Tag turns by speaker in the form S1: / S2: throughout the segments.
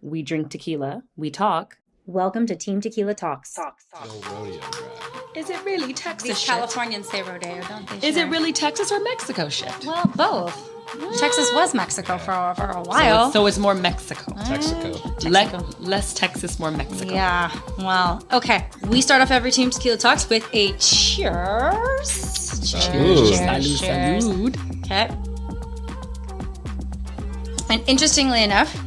S1: We drink tequila. We talk.
S2: Welcome to Team Tequila Talks.
S1: Is it really Texas
S3: These
S1: shit?
S3: Californians say rodeo, don't they?
S1: Is it really Texas or Mexico shit?
S3: Well, both. Texas was Mexico for a while.
S1: So it's more Mexico.
S4: Texaco.
S1: Less Texas, more Mexico.
S3: Yeah, well, okay. We start off every Team Tequila Talks with a cheers.
S1: Salud.
S3: Okay. And interestingly enough,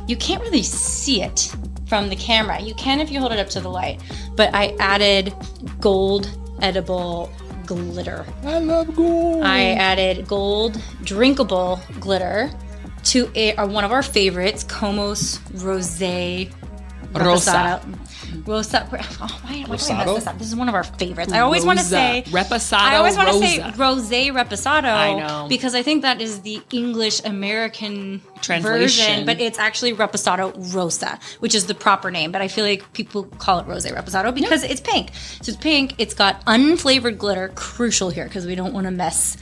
S3: you can't really see it from the camera. You can if you hold it up to the light. But I added gold edible glitter.
S4: I love gold.
S3: I added gold drinkable glitter to one of our favorites, Como's Rosé
S1: Rosa.
S3: Rosa. Oh, why did I mess
S4: Rosado?
S3: this up? This is one of our favorites. I always want to say
S1: Reposado.
S3: I always want to say
S1: Rosa.
S3: Rosé Reposado.
S1: I know.
S3: Because I think that is the English American
S1: Translation.
S3: version, but it's actually Reposado Rosa, which is the proper name. But I feel like people call it Rosé Reposado because it's pink. So it's pink. It's got unflavored glitter. Crucial here because we don't want to mess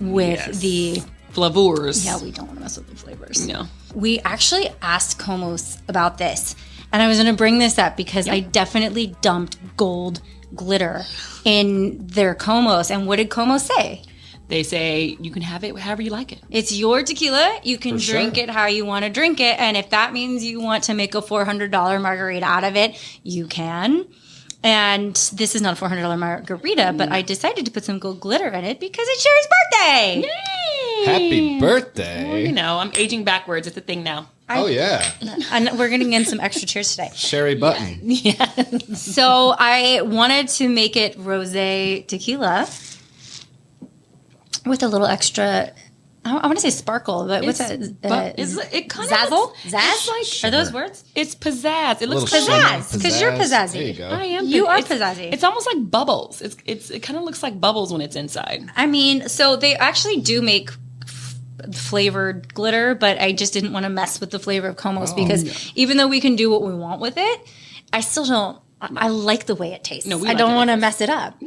S3: with the
S1: flavors.
S3: Yeah, we don't want to mess with the flavors.
S1: No.
S3: We actually asked Comos about this, and I was going to bring this up because I definitely dumped gold glitter in their Comos. And what did Comos say?
S1: They say you can have it however you like it.
S3: It's your tequila. You can
S4: For
S3: drink
S4: sure.
S3: it how you want to drink it. And if that means you want to make a $400 margarita out of it, you can. And this is not a $400 margarita, but I decided to put some gold glitter in it because it's Sherry's birthday.
S4: Happy birthday.
S1: Well, you know, I'm aging backwards. It's a thing now.
S4: Oh, yeah.
S3: And we're getting in some extra cheers today.
S4: Sherry Button.
S3: So I wanted to make it rosé tequila with a little extra. I want to say sparkle, but what's that?
S1: It kind
S3: Zazzle?
S1: of
S3: Zazz? Are those words?
S1: It's pizzazz. It looks
S4: Little
S1: kind of
S3: Pizzazz, because you're pizzazzy.
S4: There you go.
S1: I am.
S3: You are
S1: It's-
S3: pizzazzy.
S1: It's almost like bubbles. It kind of looks like bubbles when it's inside.
S3: I mean, so they actually do make flavored glitter, but I just didn't want to mess with the flavor of Comos because even though we can do what we want with it, I still don't. I like the way it tastes.
S1: No, we
S3: I
S1: like
S3: don't
S1: it
S3: want to
S1: like
S3: mess it up.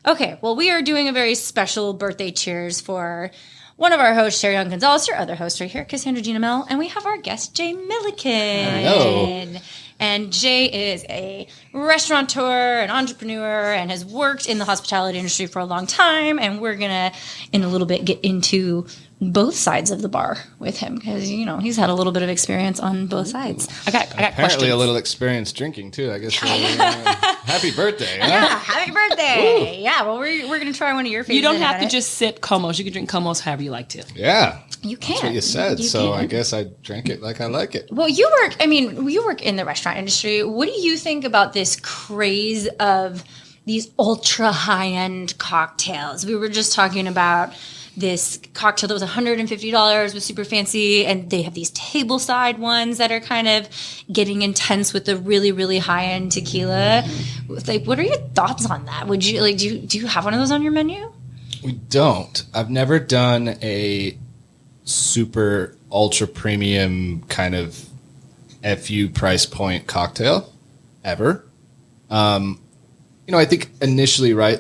S3: Okay, well, we are doing a very special birthday cheers for one of our hosts, Sherry Young Gonzalez, your other host right here, Cassandra Gina Mel, and we have our guest, Jay Milliken.
S4: Hello.
S3: And Jay is a restaurateur, an entrepreneur, and has worked in the hospitality industry for a long time. And we're going to, in a little bit, get into both sides of the bar with him because, you know, he's had a little bit of experience on both sides.
S1: I got
S4: Apparently
S1: questions.
S4: a little experience drinking, too. I guess. Happy birthday. Huh?
S3: Yeah, happy birthday. Yeah, well, we're going to try one of your favorites.
S1: You don't
S3: in a
S1: have to
S3: minute.
S1: just sip Comos. You can drink Comos however you like to.
S4: Yeah.
S3: You can.
S4: That's what you said.
S3: You
S4: So
S3: can.
S4: I guess I drank it like I like it.
S3: Well, you work in the restaurant industry. What do you think about this craze of these ultra high-end cocktails? We were just talking about this cocktail that was $150, was super fancy, and they have these tableside ones that are kind of getting intense with the really, really high-end tequila. Like, what are your thoughts on that? Would you do you have one of those on your menu?
S4: We don't. I've never done a super ultra premium kind of FU price point cocktail ever. I think initially, right,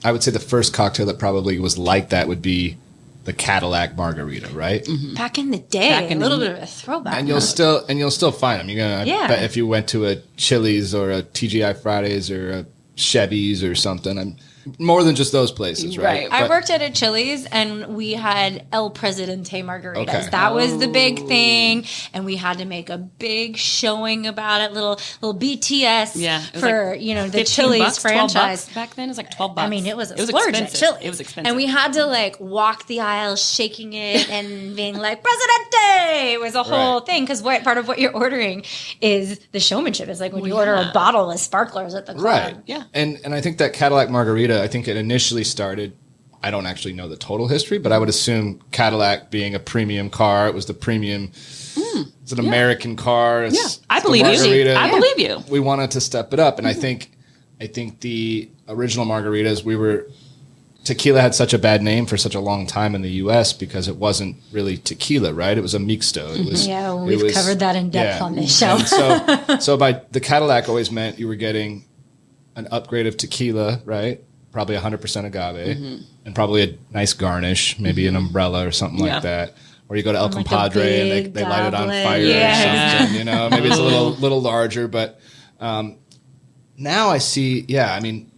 S4: I would say the first cocktail that probably was like that would be the Cadillac margarita, right?
S3: Back in the day, a little bit of a throwback.
S4: And you'll still find them. You're gonna,
S3: Yeah.
S4: I bet if you went to a Chili's or a TGI Fridays or a Chevy's or something, more than just those places, right?
S3: I
S4: But-
S3: worked at a Chili's and we had El Presidente margaritas.
S4: Okay.
S3: That was the big thing, and we had to make a big showing about it. Little BTS,
S1: Yeah, it was
S3: for
S1: like
S3: the
S1: 15
S3: Chili's
S1: bucks, 12
S3: franchise.
S1: bucks back then. It was like $12.
S3: I mean, it was a splurge at
S1: expensive.
S3: Chili's.
S1: It was expensive.
S3: And we had to walk the aisle shaking it and being like, Presidente! It was a whole
S4: Right.
S3: thing because part of what you're ordering is the showmanship. It's like when you
S1: Well,
S3: order
S1: yeah.
S3: a bottle of sparklers at the club.
S4: Right.
S1: Yeah.
S4: And I think that Cadillac margarita, I think it initially started, I don't actually know the total history, but I would assume Cadillac being a premium car, it was the premium, it's an American car. It's,
S1: Yeah, I
S4: it's the
S1: believe you.
S4: margarita.
S1: I believe you.
S4: We wanted to step it up. And I think the original margaritas, tequila had such a bad name for such a long time in the U.S. because it wasn't really tequila, right? It was a mixto. It was,
S3: Yeah, we've covered that in depth on this show.
S4: And so by the Cadillac always meant you were getting an upgrade of tequila, right? Probably 100% agave, and probably a nice garnish, maybe an umbrella or something
S1: Yeah.
S4: like that. Or you go to El
S3: Like a
S4: Compadre and
S3: big
S4: they light it on
S3: goblet.
S4: fire
S3: Yeah.
S4: or something, you know? Maybe it's a little larger, but now I see, I mean,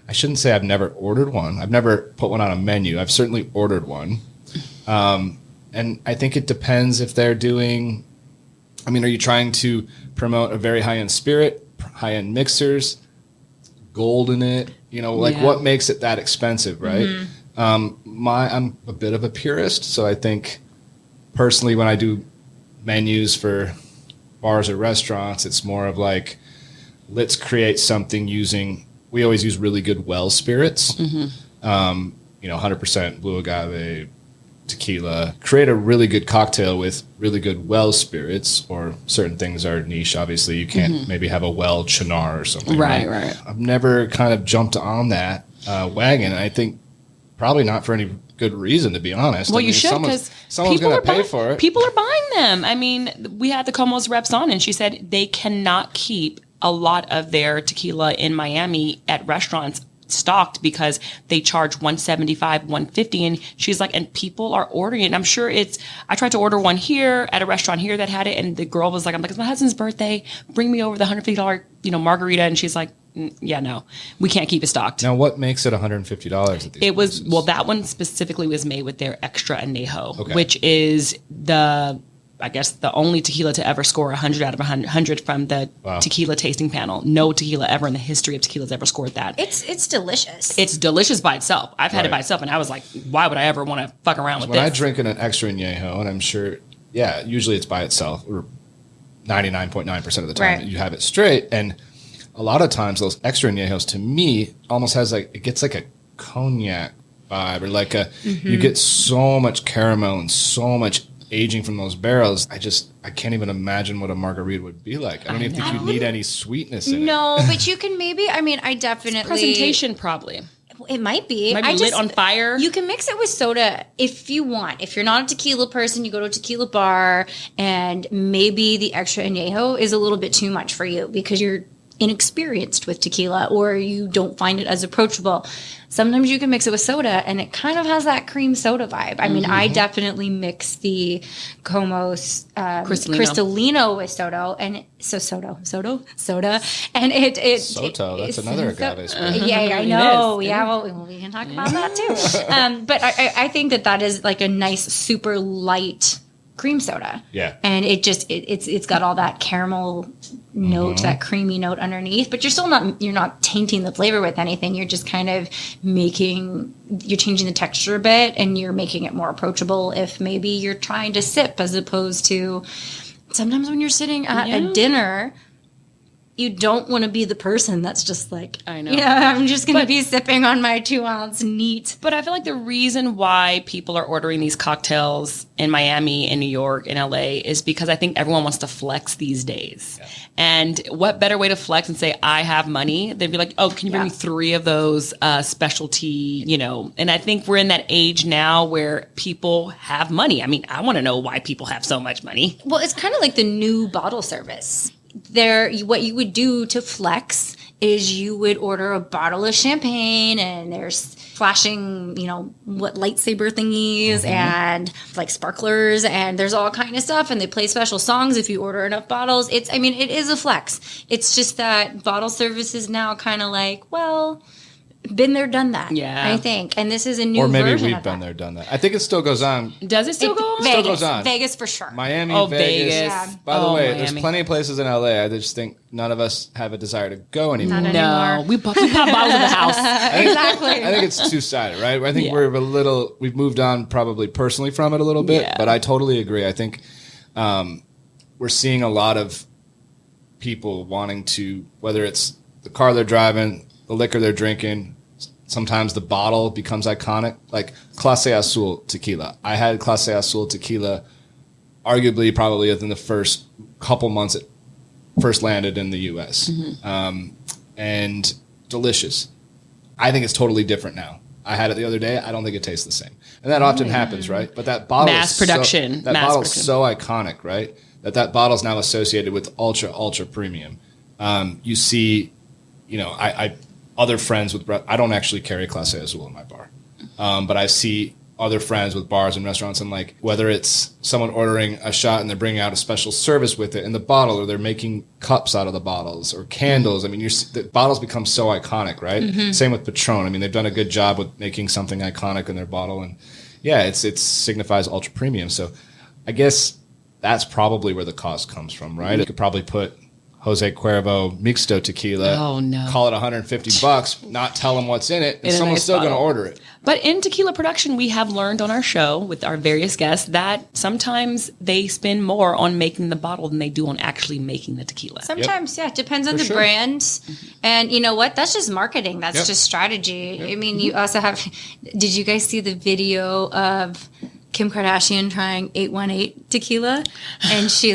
S4: I shouldn't say I've never ordered one. I've never put one on a menu. I've certainly ordered one. And I think it depends if they're doing, I mean, are you trying to promote a very high-end spirit, high-end mixers, gold in it? You know, like what makes it that expensive, right? I'm a bit of a purist, so I think personally when I do menus for bars or restaurants, it's more of like, let's create something we always use really good well spirits, you know, 100% blue agave, tequila, create a really good cocktail with really good well spirits, or certain things are niche. Obviously, you can't maybe have a well Chinar or something.
S1: Right.
S4: I've never kind of jumped on that wagon. And I think probably not for any good reason, to be honest.
S1: Well,
S4: I mean,
S1: you should, because
S4: someone's going to pay for it.
S1: People are buying them. I mean, we had the Como's reps on, and she said they cannot keep a lot of their tequila in Miami at restaurants stocked because they charge $175, $150, and she's like, and people are ordering it. And I'm sure I tried to order one here at a restaurant here that had it, and the girl was like, I'm like, it's my husband's birthday, bring me over the $150, margarita. And she's like, yeah, no, we can't keep it stocked.
S4: Now, what makes it $150 at these places?
S1: That one specifically was made with their extra añejo, which is the only tequila to ever score 100 out of 100 from the tequila tasting panel. No tequila ever in the history of tequilas ever scored that.
S3: It's delicious.
S1: It's delicious by itself. I've had it by itself, and I was like, why would I ever want to fuck around with this?
S4: When I drink an extra añejo, and I'm sure, usually it's by itself, or 99.9% of the time you have it straight. And a lot of times those extra añejos, to me, almost has it gets like a cognac vibe, or like you get so much caramel and so much aging from those barrels. I can't even imagine what a margarita would be like. I don't even think you'd need any sweetness in it.
S3: No, but you can maybe, I definitely...
S1: It's presentation, probably.
S3: It might be.
S1: Lit on fire.
S3: You can mix it with soda if you want. If you're not a tequila person, you go to a tequila bar, and maybe the extra añejo is a little bit too much for you because you're inexperienced with tequila, or you don't find it as approachable. Sometimes you can mix it with soda, and it kind of has that cream soda vibe. I mean, I definitely mix the Como's Cristalino with soda, and soda, and it
S4: Soto. That's another agave spirit.
S3: Yeah, I know. Yeah, well, we can talk about that too. But I think that is like a nice, super light cream soda.
S4: Yeah.
S3: And it's got all that caramel note, that creamy note underneath, but you're not tainting the flavor with anything. You're just kind of you're changing the texture a bit, and you're making it more approachable if maybe you're trying to sip, as opposed to sometimes when you're sitting at a dinner, you don't want to be the person that's just like,
S1: I know.
S3: I'm just going to be sipping on my 2-ounce neat.
S1: But I feel like the reason why people are ordering these cocktails in Miami, in New York, in LA is because I think everyone wants to flex these days. Yeah. And what better way to flex and say, I have money? They'd be like, oh, can you bring me 3 of those specialty, And I think we're in that age now where people have money. I mean, I want to know why people have so much money.
S3: Well, it's kind of like the new bottle service. What you would do to flex is you would order a bottle of champagne, and there's flashing, what lightsaber thingies and like sparklers, and there's all kind of stuff, and they play special songs if you order enough bottles. It is a flex. It's just that bottle service is now kind of like, well, been there, done that. Yeah, I think, and this is a new version.
S4: Or maybe
S3: we've
S4: been there, done that. I think it still goes on.
S1: Does it still go on?
S3: Vegas,
S4: still goes on.
S3: Vegas for sure.
S4: Miami,
S1: Vegas.
S3: Yeah.
S4: By the way,
S1: Miami.
S4: there's plenty of places in LA. I just think none of us have a desire to go anymore.
S3: Not
S1: No,
S3: anymore.
S1: we pop bottles of the house.
S3: Exactly.
S4: I think it's two-sided, right? I think we've moved on probably personally from it a little bit, but I totally agree. I think we're seeing a lot of people wanting to, whether it's the car they're driving, the liquor they're drinking, sometimes the bottle becomes iconic, like Clase Azul tequila. I had Clase Azul tequila arguably probably within the first couple months it first landed in the U.S. And delicious. I think it's totally different now. I had it the other day. I don't think it tastes the same. And that often happens, right? But that bottle
S1: Mass production.
S4: Bottle's so iconic, right? That bottle's now associated with ultra premium. You see, I other friends with, I don't actually carry Clase Azul in my bar. But I see other friends with bars and restaurants, and like whether it's someone ordering a shot and they're bringing out a special service with it in the bottle, or they're making cups out of the bottles or candles. I mean, the bottles become so iconic, right? Same with Patron. I mean, they've done a good job with making something iconic in their bottle, and yeah, it signifies ultra premium. So I guess that's probably where the cost comes from, right? You could probably put Jose Cuervo Mixto tequila.
S1: Oh, no.
S4: Call it $150, not tell them what's in it, and someone's still going to order it.
S1: But in tequila production, we have learned on our show with our various guests that sometimes they spend more on making the bottle than they do on actually making the tequila.
S3: Sometimes, yeah, it depends on the brand. And you know what? That's just marketing. That's just strategy. I mean, you also have, did you guys see the video of Kim Kardashian trying 818 tequila, and she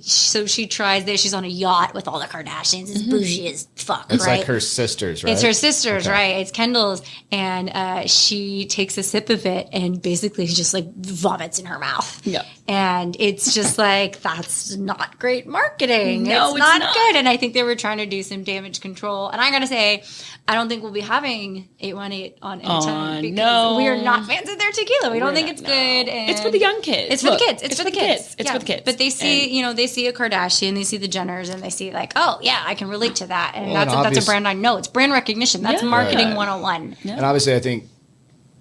S3: she tries this. She's on a yacht with all the Kardashians. It's bougie as fuck,
S4: It's
S3: right?
S4: like her sisters, right?
S3: It's her sisters, right? It's Kendall's, and she takes a sip of it and basically just like vomits in her mouth.
S1: Yeah.
S3: And it's just like, that's not great marketing.
S1: No,
S3: it's not good. And I think they were trying to do some damage control. And I gotta say, I don't think we'll be having 818 on anytime because we are not fans of their tequila. We don't think it's good. And
S1: it's for the young kids.
S3: It's for the kids. It's for the kids.
S1: It's for the kids.
S3: But they see, they see a Kardashian, they see the Jenners, and they see like, oh yeah, I can relate to that. And that's a brand I know. It's brand recognition. That's marketing 101.
S1: Yeah.
S4: And obviously, I think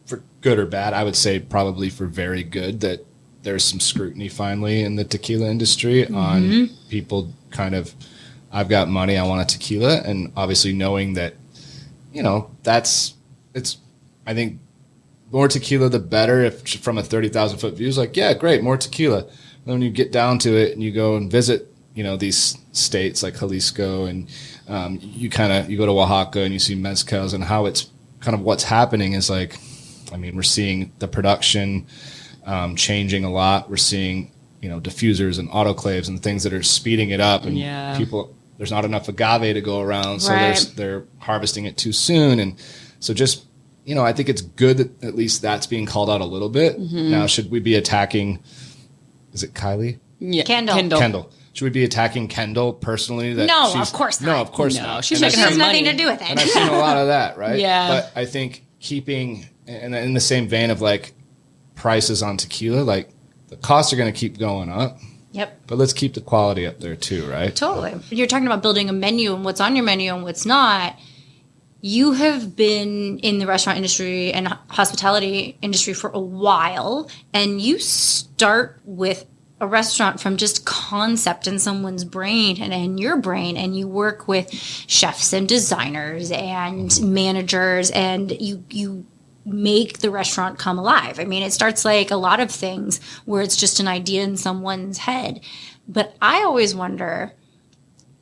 S4: for good or bad, I would say probably for very good that there's some scrutiny finally in the tequila industry on people kind of, I've got money, I want a tequila. And obviously knowing that, I think more tequila, the better. If from a 30,000 foot view, is like, yeah, great, more tequila. And then when you get down to it and you go and visit, these states like Jalisco, and you go to Oaxaca and you see mezcals, and how it's kind of what's happening is like, I mean, we're seeing the production changing a lot. We're seeing, diffusers and autoclaves and things that are speeding it up, and people, there's not enough agave to go around, so they're harvesting it too soon, and so just. I think it's good that at least that's being called out a little bit. Now, should we be attacking, is it Kylie?
S1: Yeah.
S3: Kendall.
S4: Should we be attacking Kendall personally?
S3: No, of course not.
S4: No, of course not.
S1: She's making her money.
S3: Nothing to do with it.
S4: And I've seen a lot of that, right?
S1: Yeah.
S4: But I think keeping, and in the same vein of like prices on tequila, like the costs are going to keep going up.
S3: Yep.
S4: But let's keep the quality up there too, right?
S3: Totally. You're talking about building a menu and what's on your menu and what's not. You have been in the restaurant industry and hospitality industry for a while, and you start with a restaurant from just concept in someone's brain and in your brain, and you work with chefs and designers and managers, and you make the restaurant come alive. I mean, it starts like a lot of things where it's just an idea in someone's head. But I always wonder,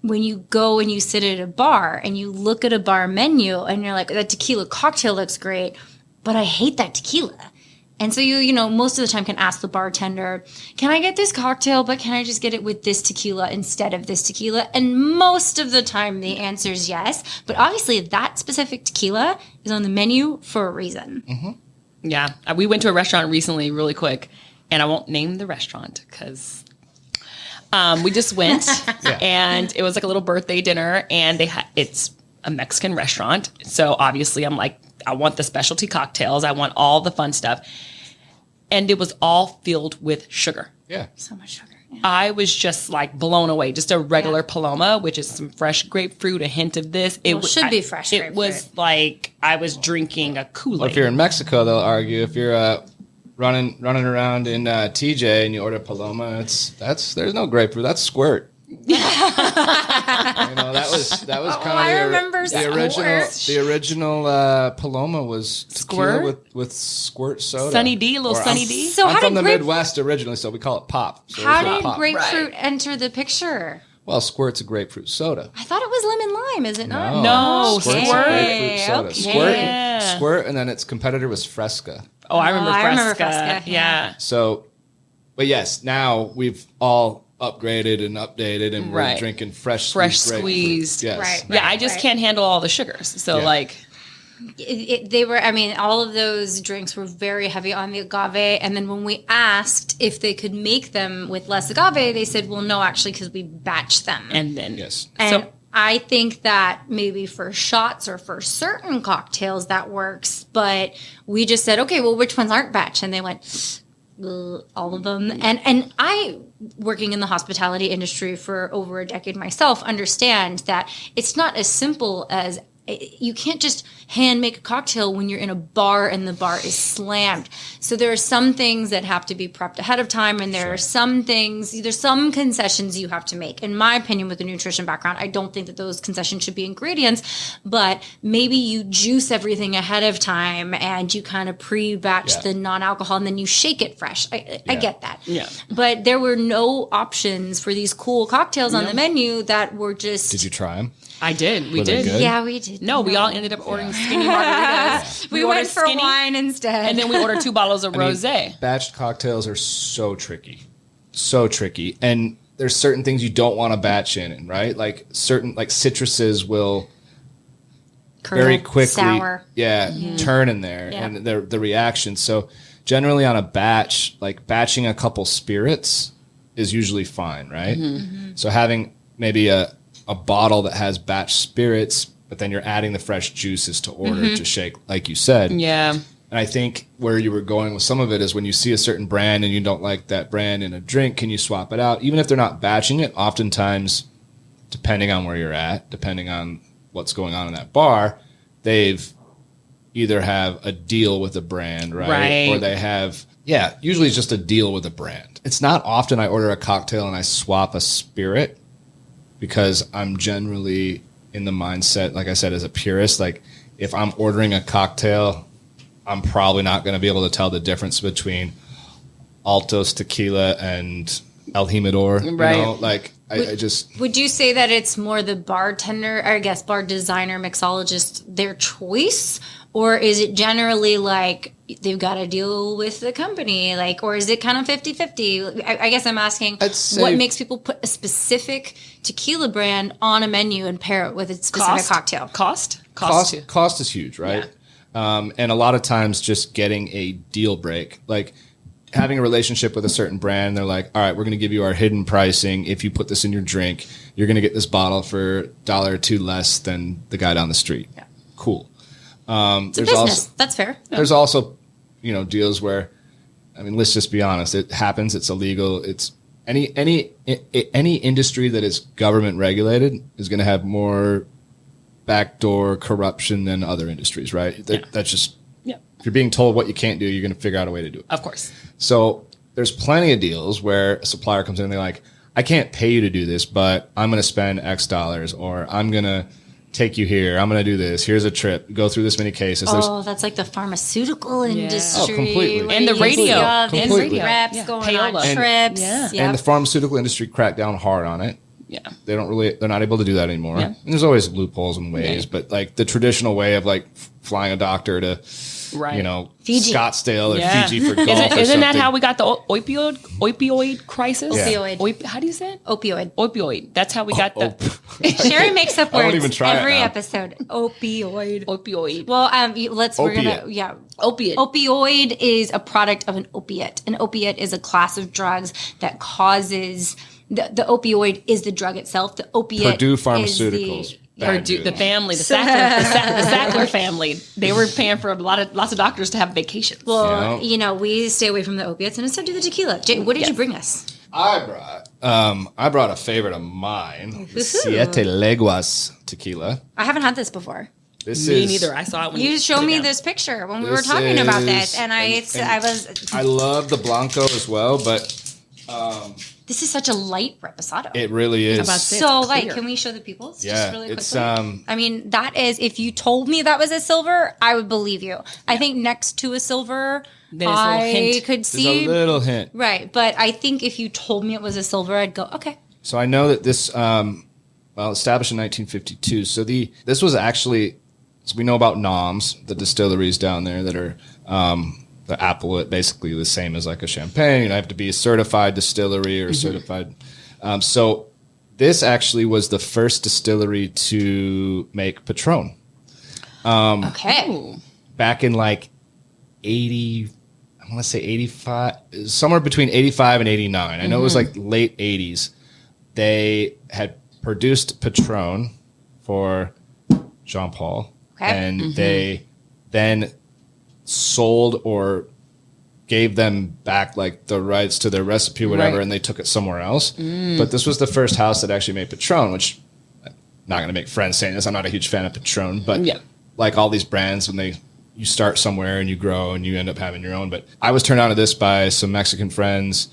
S3: when you go and you sit at a bar and you look at a bar menu and you're like, that tequila cocktail looks great, but I hate that tequila. And so you most of the time can ask the bartender, can I get this cocktail, but can I just get it with this tequila instead of this tequila? And most of the time the answer is yes. But obviously that specific tequila is on the menu for a reason.
S1: Mm-hmm. Yeah. We went to a restaurant recently really quick, and I won't name the restaurant because... we just went and it was like a little birthday dinner, and it's a Mexican restaurant. So obviously I'm like, I want the specialty cocktails. I want all the fun stuff. And it was all filled with sugar.
S4: Yeah.
S3: So much sugar. Yeah.
S1: I was just like blown away. Just a regular Paloma, which is some fresh grapefruit, a hint of this. It
S3: should be fresh grapefruit.
S1: It was like I was drinking a Kool-Aid.
S4: Well, if you're in Mexico, they'll argue if you're running around in TJ and you order Paloma, there's no grapefruit, that's squirt. That was kind of
S3: I remember
S4: the original Paloma was tequila with squirt soda.
S1: Sunny D, Sunny D.
S3: So
S4: I'm from the Midwest originally, so we call it pop. So
S3: how did grapefruit enter the picture?
S4: Well, squirt's a grapefruit soda.
S3: I thought it was lemon lime, is it not?
S1: No,
S4: squirt's a grapefruit soda.
S3: Okay.
S4: Squirt, and then its competitor was Fresca.
S1: Oh, I remember
S3: Fresca.
S1: Yeah.
S4: So, but yes, now we've all upgraded and updated, and we're drinking fresh
S1: squeezed.
S4: Yes.
S3: Right.
S1: Yeah, I just can't handle all the sugars. So
S3: all of those drinks were very heavy on the agave. And then when we asked if they could make them with less agave, they said, well, no, actually, because we batch them.
S1: And then,
S3: And I think that maybe for shots or for certain cocktails that works, but we just said, okay, well, which ones aren't batch? And they went, all of them. And I, working in the hospitality industry for over a decade myself, understand that it's not as simple as you can't just hand make a cocktail when you're in a bar and the bar is slammed. So there are some things that have to be prepped ahead of time, and there are some things, there's some concessions you have to make. In my opinion, with a nutrition background, I don't think that those concessions should be ingredients, but maybe you juice everything ahead of time and you kind of pre-batch the non-alcohol and then you shake it fresh. I get that.
S1: Yeah.
S3: But there were no options for these cool cocktails on the menu that were just...
S4: Did you try them?
S1: I did. We
S4: Were they
S1: did.
S4: good?
S3: Yeah, we did.
S1: No, we all ended up ordering skinny margaritas.
S3: We
S1: ordered
S3: went for
S1: skinny,
S3: wine instead.
S1: and then we ordered 2 bottles of rosé.
S4: Batched cocktails are so tricky. So tricky. And there's certain things you don't want to batch in, right? Like certain, like citruses will very quickly
S3: sour.
S4: turn in there
S3: Yeah.
S4: and the reaction. So generally on a batch, like batching a couple spirits is usually fine, right? So having maybe a bottle that has batch spirits, but then you're adding the fresh juices to order to shake, like you said.
S1: Yeah.
S4: And I think where you were going with some of it is when you see a certain brand and you don't like that brand in a drink, can you swap it out? Even if they're not batching it, oftentimes, depending on where you're at, depending on what's going on in that bar, they've either have a deal with a brand, right? Or they have, usually it's just a deal with a brand. It's not often I order a cocktail and I swap a spirit, because I'm generally in the mindset, like I said, as a purist, like if I'm ordering a cocktail, I'm probably not going to be able to tell the difference between Altos tequila and El Jimador.
S1: Right.
S4: You know? Like I just...
S3: Would you say that it's more the bartender, or I guess bar designer, mixologist, their choice? Or is it generally like they've got to deal with the company? Like, or is it kind of 50-50? I guess I'm asking what makes people put a specific tequila brand on a menu and pair it with a specific cocktail?
S1: Cost
S4: is huge, right? And a lot of times just getting a deal break, like having a relationship with a certain brand, they're like, all right, we're going to give you our hidden pricing. If you put this in your drink, you're going to get this bottle for $1 or $2 less than the guy down the street. Yeah. Cool.
S3: It's a business. That's fair.
S4: There's also, deals where, I mean, let's just be honest. It happens. It's illegal. It's any industry that is government regulated is going to have more backdoor corruption than other industries, right? That's just, if you're being told what you can't do, you're going to figure out a way to do it.
S1: Of course.
S4: So there's plenty of deals where a supplier comes in and they're like, I can't pay you to do this, but I'm going to spend X dollars, or I'm going to take you here. I'm going to do this. Here's a trip. Go through this many cases.
S3: That's like the pharmaceutical industry.
S4: Oh, completely.
S1: And the radio.
S3: And
S4: Completely.
S3: reps going
S1: Payola.
S3: on trips.
S4: And the pharmaceutical industry cracked down hard on it.
S1: Yeah.
S4: They're not able to do that anymore. Yeah. And there's always loopholes and ways, but like the traditional way of like flying a doctor to,
S3: Fiji.
S4: Scottsdale or Fiji for golf.
S1: Isn't that how we got the opioid crisis?
S3: Yeah. Opioid.
S1: How do you say it?
S3: Opioid.
S1: That's how we got the
S3: Sherry makes up
S4: I won't
S3: words
S4: even try
S3: every
S4: it now.
S3: episode. Opioid.
S1: Well,
S3: Opiate. Opioid is a product of an opiate. An opiate is a class of drugs that causes the opioid is the drug itself. The opiate
S4: Purdue
S3: is
S4: Pharmaceuticals.
S1: the family, the Sackler family. They were paying for lots of doctors to have vacations.
S3: Well, we stay away from the opiates and instead do the tequila. Jay, what did you bring us?
S4: I brought a favorite of mine, the Siete Leguas tequila.
S3: I haven't had this before.
S1: Me neither. I saw it when
S3: you showed me this picture when we were talking about this, and I
S4: love the Blanco as well, but
S3: this is such a light reposado.
S4: it really is.
S3: So light. Can we show the people? Just really quickly. I mean, that is, if you told me that was a silver, I would believe you. I think next to a silver, I could see
S4: There's a little hint.
S3: Right. But I think if you told me it was a silver, I'd go, okay.
S4: So I know that this, established in 1952. So this was actually, so we know about NOMS, the distilleries down there that are, the appellate, basically the same as like a champagne. You have to be a certified distillery or certified. So this actually was the first distillery to make Patron.
S3: Okay.
S4: Back in like 80, I want to say 85, somewhere between 85 and 89. I know it was like late 80s. They had produced Patron for Jean Paul.
S3: Okay.
S4: And they then sold or gave them back like the rights to their recipe or whatever,
S1: Right.
S4: and they took it somewhere else. But this was the first house that actually made Patron, which I'm not going to make friends saying this. I'm not a huge fan of Patron, but
S1: Yeah.
S4: like all these brands, when you start somewhere and you grow and you end up having your own. But I was turned on to this by some Mexican friends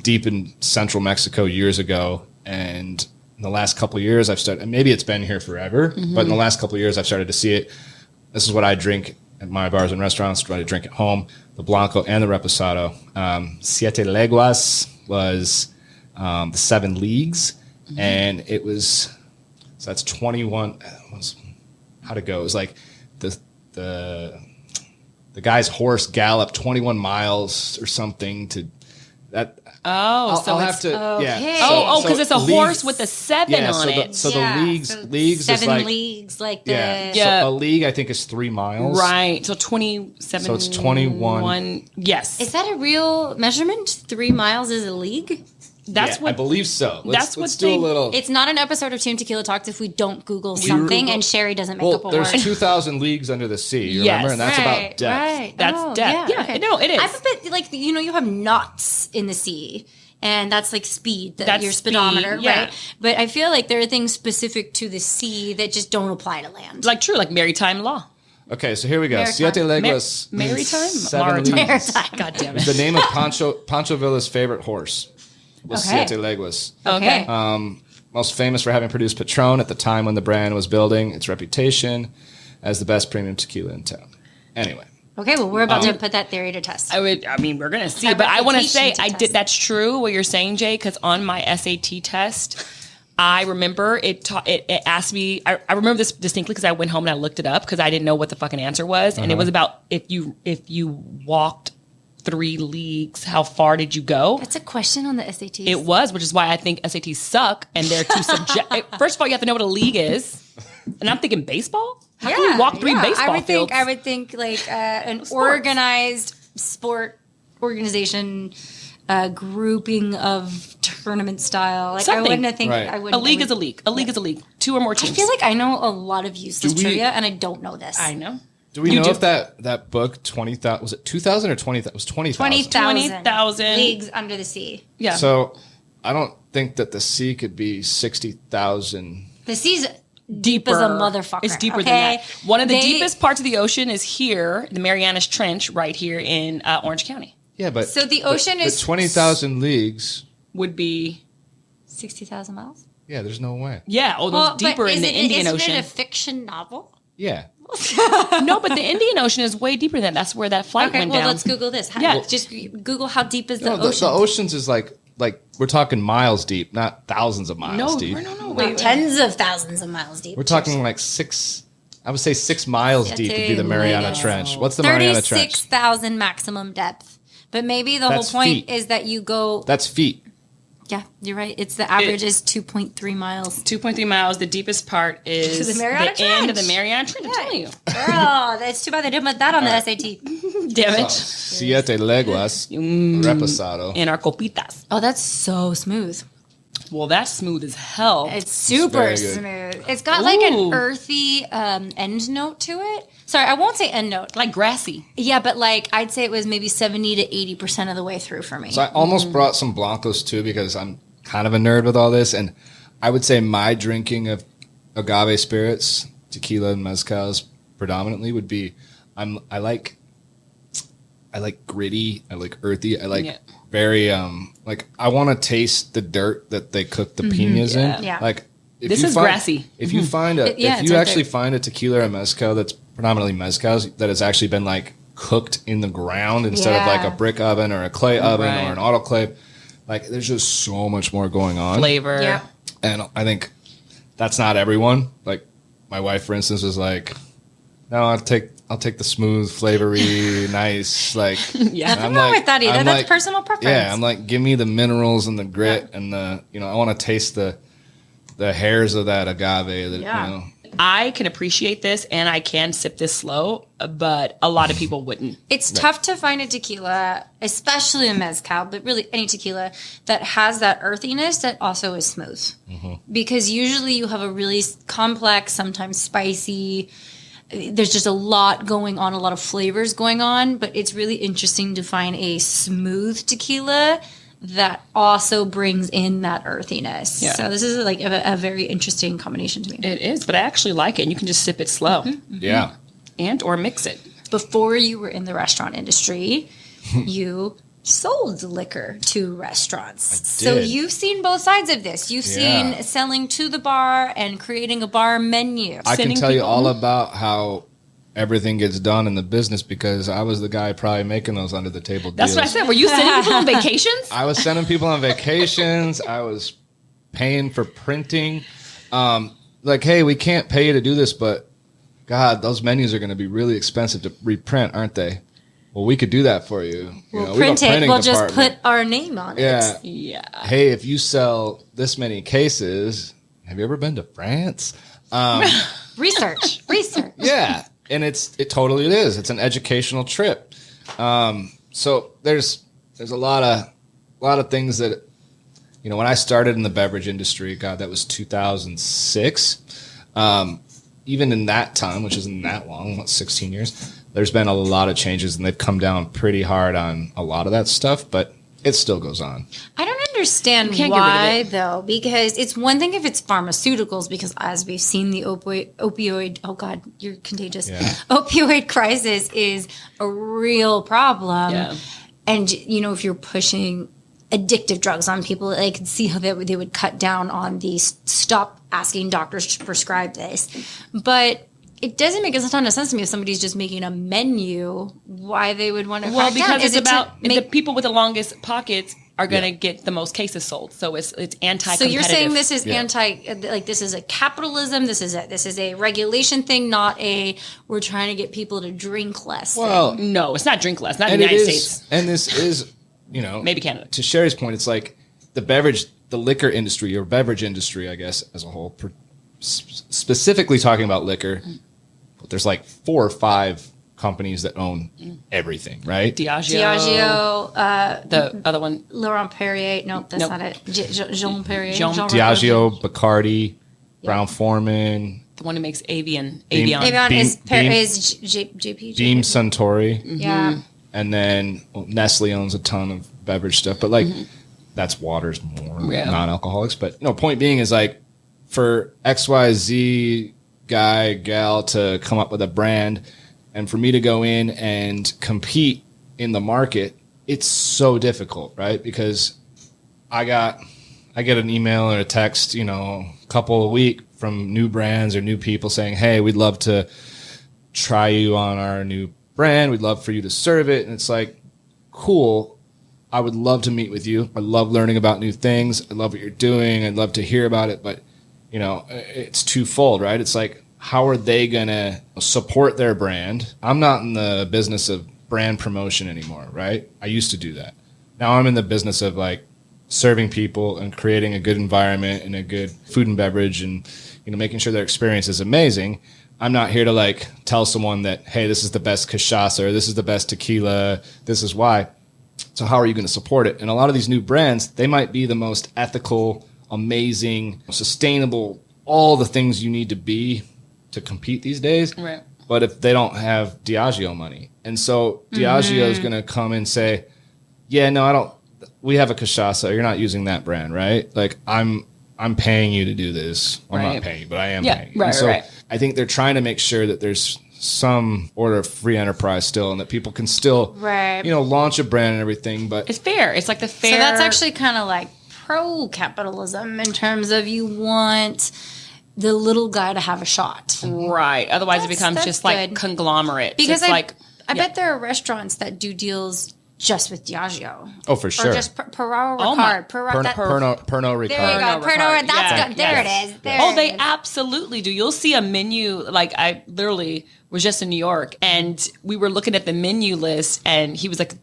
S4: deep in central Mexico years ago. And in the last couple of years, I've started, and maybe it's been here forever, but in the last couple of years, I've started to see it. This is what I drink at my bars and restaurants, what I drink at home, the Blanco and the Reposado. Siete Leguas was the 7 leagues, and it was, so that's 21, how'd it go? It was like the guy's horse galloped 21 miles or something to that.
S1: Oh,
S4: I'll have to, yeah.
S3: Okay.
S1: Oh, because it's a
S4: leagues-
S1: horse with a 7
S4: yeah,
S1: on it.
S4: So the leagues is
S3: 7
S4: like,
S3: leagues, like the
S4: yeah.
S1: Yeah.
S4: So a league, I think, is 3 miles.
S1: Right. So 27.
S4: So it's 21.
S1: Yes.
S3: Is that a real measurement? 3 miles is a league?
S1: That's
S4: Yeah,
S1: what
S4: I believe so.
S1: that's what
S4: let's do
S1: they-
S4: a little.
S3: It's not an episode of Team Tequila Talks if we don't Google something and Sherry doesn't make
S4: Well,
S3: up a
S4: there's
S3: word.
S4: 2,000 leagues under the sea. You
S1: Yes.
S4: remember, and that's about depth.
S3: Right.
S1: That's depth. Yeah, no, it is.
S3: I bet, like, you have knots in the sea. And that's like speed,
S1: That's
S3: your
S1: speed,
S3: speedometer,
S1: yeah.
S3: right? But I feel like there are things specific to the sea that just don't apply to land.
S1: like true, like maritime law.
S4: Okay, so here we go.
S3: Maritime.
S4: Siete Leguas. means
S1: Maritime?
S4: 7
S1: Maritime.
S4: leagues.
S1: God damn
S4: It's
S1: it.
S4: the name of Pancho Villa's favorite horse. Was
S3: Okay.
S4: Siete Leguas.
S1: Okay.
S4: Most famous for having produced Patron at the time when the brand was building its reputation as the best premium tequila in town. Anyway.
S3: Okay, well, we're about to put that theory to test.
S1: I mean, we're gonna see,
S3: That
S1: but I want to say
S3: reputation to
S1: I did.
S3: test.
S1: That's true what you're saying, Jay. Because on my SAT test, I remember it asked me. I remember this distinctly because I went home and I looked it up because I didn't know what the fucking answer was, and it was about if you walked 3 leagues, how far did you go?
S3: That's a question on the SATs.
S1: It was, which is why I think SATs suck and they're too subject. First of all, you have to know what a league is, and I'm thinking baseball. How can you walk 3 baseball fields?
S3: I would think like an organized sport organization, grouping of tournament style. Like
S1: Something.
S3: I wouldn't think
S4: Right.
S3: I wouldn't.
S1: A league is a league. A league is a league. 2 or more
S3: I
S1: teams.
S3: feel like I know a lot of useless
S4: Do we-
S3: trivia, and I don't know this.
S1: I know.
S4: Do we
S1: You
S4: know
S1: do.
S4: if that book, 20,000, was it 2,000 or 20,000? It was 20,000.
S3: 20,000
S1: 20,000
S3: leagues under the sea.
S1: Yeah.
S4: So I don't think that the sea could be 60,000.
S3: The sea's
S1: deeper
S3: deep as a motherfucker.
S1: It's deeper
S3: okay?
S1: than that. One of the
S3: They-
S1: deepest parts of the ocean is here, the Marianas Trench, right here in Orange County.
S4: Yeah, but
S3: So the ocean is
S4: 20,000 leagues.
S1: Would be
S3: 60,000 miles.
S4: Yeah, there's no way.
S1: yeah. Oh, those deeper in the Indian Ocean.
S3: Isn't it a fiction novel?
S4: Yeah.
S1: No, but the Indian Ocean is way deeper than that. That's where that flight
S3: Okay,
S1: went
S3: well,
S1: down.
S3: let's Google this.
S1: Yeah.
S3: Just Google how deep is the
S4: No,
S3: ocean.
S4: the oceans is like we're talking miles deep, not thousands of miles
S1: no,
S4: deep.
S1: no.
S3: Not
S1: Wait,
S3: tens of thousands of miles deep.
S4: We're talking like 6. I would say 6 miles deep would be the Mariana Trench. What's the Mariana Trench?
S3: 36,000 maximum depth. But maybe the
S4: That's
S3: whole point
S4: feet.
S3: is that you go.
S4: That's feet.
S3: Yeah, you're right. It's the average is 2.3 miles.
S1: 2.3 miles. The deepest part is
S3: To the Mariana
S1: end of the
S3: Trench.
S1: Mariana Trench. I'm telling you.
S3: Girl, that's too bad they didn't put that on the SAT.
S1: Damn
S4: Oh,
S1: it.
S4: Siete Leguas Reposado.
S1: In our copitas.
S3: Oh, that's so smooth.
S1: Well, that's smooth as hell.
S3: It's super
S4: very good.
S3: smooth. It's got like an
S1: Ooh.
S3: earthy end note to it. Sorry, I won't say end note.
S1: like grassy.
S3: Yeah, but like I'd say it was maybe 70 to 80% of the way through for me.
S4: So I almost brought some Blancos too because I'm kind of a nerd with all this. And I would say my drinking of agave spirits, tequila and mezcals predominantly would be I like gritty, I like earthy, I like
S1: Yeah.
S4: very like I want to taste the dirt that they cook the piñas
S1: Yeah.
S4: in.
S3: Yeah.
S4: Like if
S1: This
S4: you
S1: is
S4: find,
S1: grassy.
S4: If you find a
S3: Yeah,
S4: if
S3: it's
S4: you
S3: right
S4: actually
S3: there.
S4: find a tequila or mezcal that's predominantly mezcals that has actually been like cooked in the ground instead of like
S3: Yeah.
S4: a brick oven or a clay oven
S1: Right.
S4: or an autoclave. Like there's just so much more going on.
S1: Flavor.
S3: Yeah.
S4: And I think that's not everyone. Like my wife, for instance, was like, "No, I'll take the smooth, flavory, nice." Like,
S1: Yeah.
S4: and I'm
S3: Nothing wrong with that either.
S4: I'm
S3: That's personal preference.
S4: Yeah, I'm like, give me the minerals and the grit and the, I want to taste the hairs of that agave. That
S3: Yeah.
S1: I can appreciate this and I can sip this slow, but a lot of people wouldn't.
S3: It's tough to find a tequila, especially a mezcal, but really any tequila that has that earthiness that also is smooth. Because usually you have a really complex, sometimes spicy, there's just a lot going on, a lot of flavors going on, but it's really interesting to find a smooth tequila that also brings in that earthiness.
S1: Yeah.
S3: So this is like a very interesting combination to me.
S1: It is, but I actually like it. And you can just sip it slow.
S4: Yeah.
S1: And or mix it.
S3: Before you were in the restaurant industry, you sold liquor to restaurants. So
S4: did.
S3: you've seen both sides of this. You've
S4: Yeah.
S3: seen selling to the bar and creating a bar menu.
S4: I can
S1: Sending
S4: tell you
S1: people-
S4: all about how everything gets done in the business because I was the guy probably making those under the table
S1: That's
S4: deals.
S1: what I said. Were you sending people on vacations?
S4: I was sending people on vacations. I was paying for printing. Like, hey, we can't pay you to do this, but God, those menus are going to be really expensive to reprint, aren't they? Well, we could do that for you. You know, we have a
S3: Print it.
S4: printing
S3: We'll just
S4: department.
S3: put our name on it.
S4: Yeah.
S1: Yeah.
S4: Hey, if you sell this many cases, have you ever been to France?
S3: Research.
S4: Yeah, and it totally is. It's an educational trip. So there's a lot of things that, you know, when I started in the beverage industry, God, that was 2006. Even in that time, which isn't that long, 16 years, there's been a lot of changes, and they've come down pretty hard on a lot of that stuff, but it still goes on.
S3: I don't understand
S1: can't get rid
S3: why,
S1: of it.
S3: though, because it's one thing if it's pharmaceuticals, because as we've seen, the opioid, oh God, you're contagious.
S4: Yeah.
S3: Opioid crisis is a real problem.
S1: Yeah.
S3: And, you know, if you're pushing addictive drugs on people, I could see how they would cut down on these, stop asking doctors to prescribe this. But it doesn't make a ton of sense to me if somebody's just making a menu, why they would want to
S1: Well,
S3: crack down.
S1: because
S3: Is
S1: it's
S3: it to
S1: about the
S3: make-
S1: people with the longest pockets are going to
S4: Yeah.
S1: get the most cases sold. So it's anti-competitive.
S3: So you're saying this is
S4: Yeah.
S3: this is a capitalism, this is a regulation thing, not a we're trying to get people to drink less.
S4: Well,
S1: No, it's not drink less. Not in
S4: and
S1: the
S4: it
S1: United
S4: is,
S1: States.
S4: and this is, you know,
S1: Maybe Canada.
S4: To Sherry's point, it's like the liquor industry or beverage industry, I guess, as a whole, specifically talking about liquor, but there's like 4 or 5 companies that own everything, right?
S3: Diageo,
S1: The other one.
S3: Laurent Perrier. Nope, that's
S1: Nope.
S3: not it. Jean Perrier.
S1: Jean-
S4: Diageo, Bacardi, Brown Forman,
S1: The one who makes Avian.
S4: Beam-
S1: Avion.
S3: Evian
S4: Beam-
S3: is JP.
S4: Beam Suntory,
S3: Yeah.
S4: and then Nestle owns a ton of beverage stuff, but like that's waters more
S1: Yeah.
S4: non-alcoholics. But no, point being is like for XYZ guy, gal to come up with a brand and for me to go in and compete in the market, it's so difficult, right? Because I get an email or a text, you know, a couple a week from new brands or new people saying, hey, we'd love to try you on our new brand. We'd love for you to serve it. And it's like, cool. I would love to meet with you. I love learning about new things. I love what you're doing. I'd love to hear about it. But, you know, it's twofold, right? It's like, how are they going to support their brand? I'm not in the business of brand promotion anymore, right? I used to do that. Now I'm in the business of like serving people and creating a good environment and a good food and beverage and, you know, making sure their experience is amazing. I'm not here to like tell someone that, hey, this is the best cachaça or this is the best tequila. This is why. So how are you going to support it? And a lot of these new brands, they might be the most ethical, amazing, sustainable, all the things you need to be to compete these days.
S1: Right.
S4: But if they don't have Diageo money. And so Diageo is going to come and say, yeah, no, we have a cachaça. You're not using that brand, right? Like I'm paying you to do this. Well, I'm
S1: Right.
S4: not paying you, but I am
S1: Yeah,
S4: paying you.
S1: right,
S4: And so
S1: right.
S4: I think they're trying to make sure that there's some order of free enterprise still and that people can still,
S3: Right.
S4: you know, launch a brand and everything. But
S1: It's fair. It's like the fair.
S3: So that's actually kind of like pro-capitalism in terms of you want the little guy to have a shot.
S1: right. Otherwise, it becomes
S3: That's
S1: just like
S3: good.
S1: conglomerates.
S3: Because
S1: it's like
S3: I bet there are restaurants that do deals just with Diageo.
S4: oh, for sure.
S3: Or just Perrault
S1: Oh my-
S3: Ricard. Perrault- that-
S4: Pernod
S3: There you
S4: Ricard.
S3: go.
S1: Pernod
S3: Pernod,
S1: Ricard.
S3: that's
S1: Yeah,
S3: good. There
S1: yes.
S3: it is. There
S1: Oh,
S3: it
S1: they
S3: is.
S1: absolutely do. You'll see a menu. Like I literally was just in New York and we were looking at the menu list and he was like,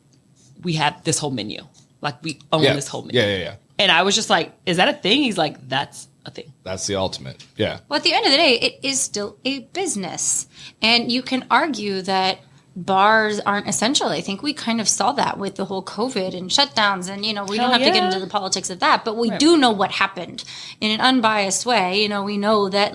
S1: we have this whole menu. Like we own
S4: Yeah.
S1: this whole menu.
S4: Yeah.
S1: And I was just like, is that a thing? He's like, that's a thing.
S4: That's the ultimate. Yeah.
S3: Well, at the end of the day, it is still a business. And you can argue that bars aren't essential. I think we kind of saw that with the whole COVID and shutdowns. And, we don't have to get into the politics of that. But we do know what happened in an unbiased way. We know that,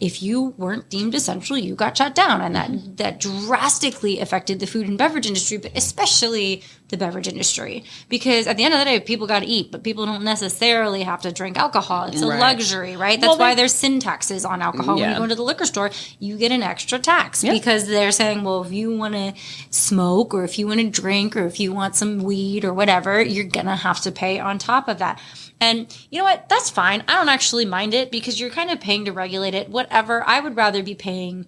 S3: if you weren't deemed essential, you got shut down. And that drastically affected the food and beverage industry, but especially the beverage industry. Because at the end of the day, people got to eat, but people don't necessarily have to drink alcohol. It's a luxury, right? That's why there's sin taxes on alcohol. When you go into the liquor store, you get an extra tax because they're saying, well, if you want to smoke or if you want to drink or if you want some weed or whatever, you're going to have to pay on top of that. And you know what? That's fine. I don't actually mind it because you're kind of paying to regulate it. Whatever. I would rather be paying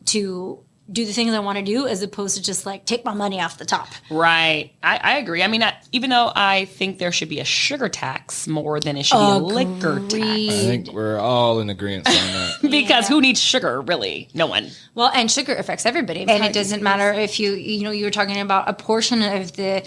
S3: to do the things I want to do as opposed to just take my money off the top.
S1: Right. I agree. I mean, even though I think there should be a sugar tax more than it should be a liquor tax.
S4: I think we're all in agreement on that.
S1: Because who needs sugar, really? No one.
S3: Well, and sugar affects everybody. And it doesn't matter if you were talking about a portion of the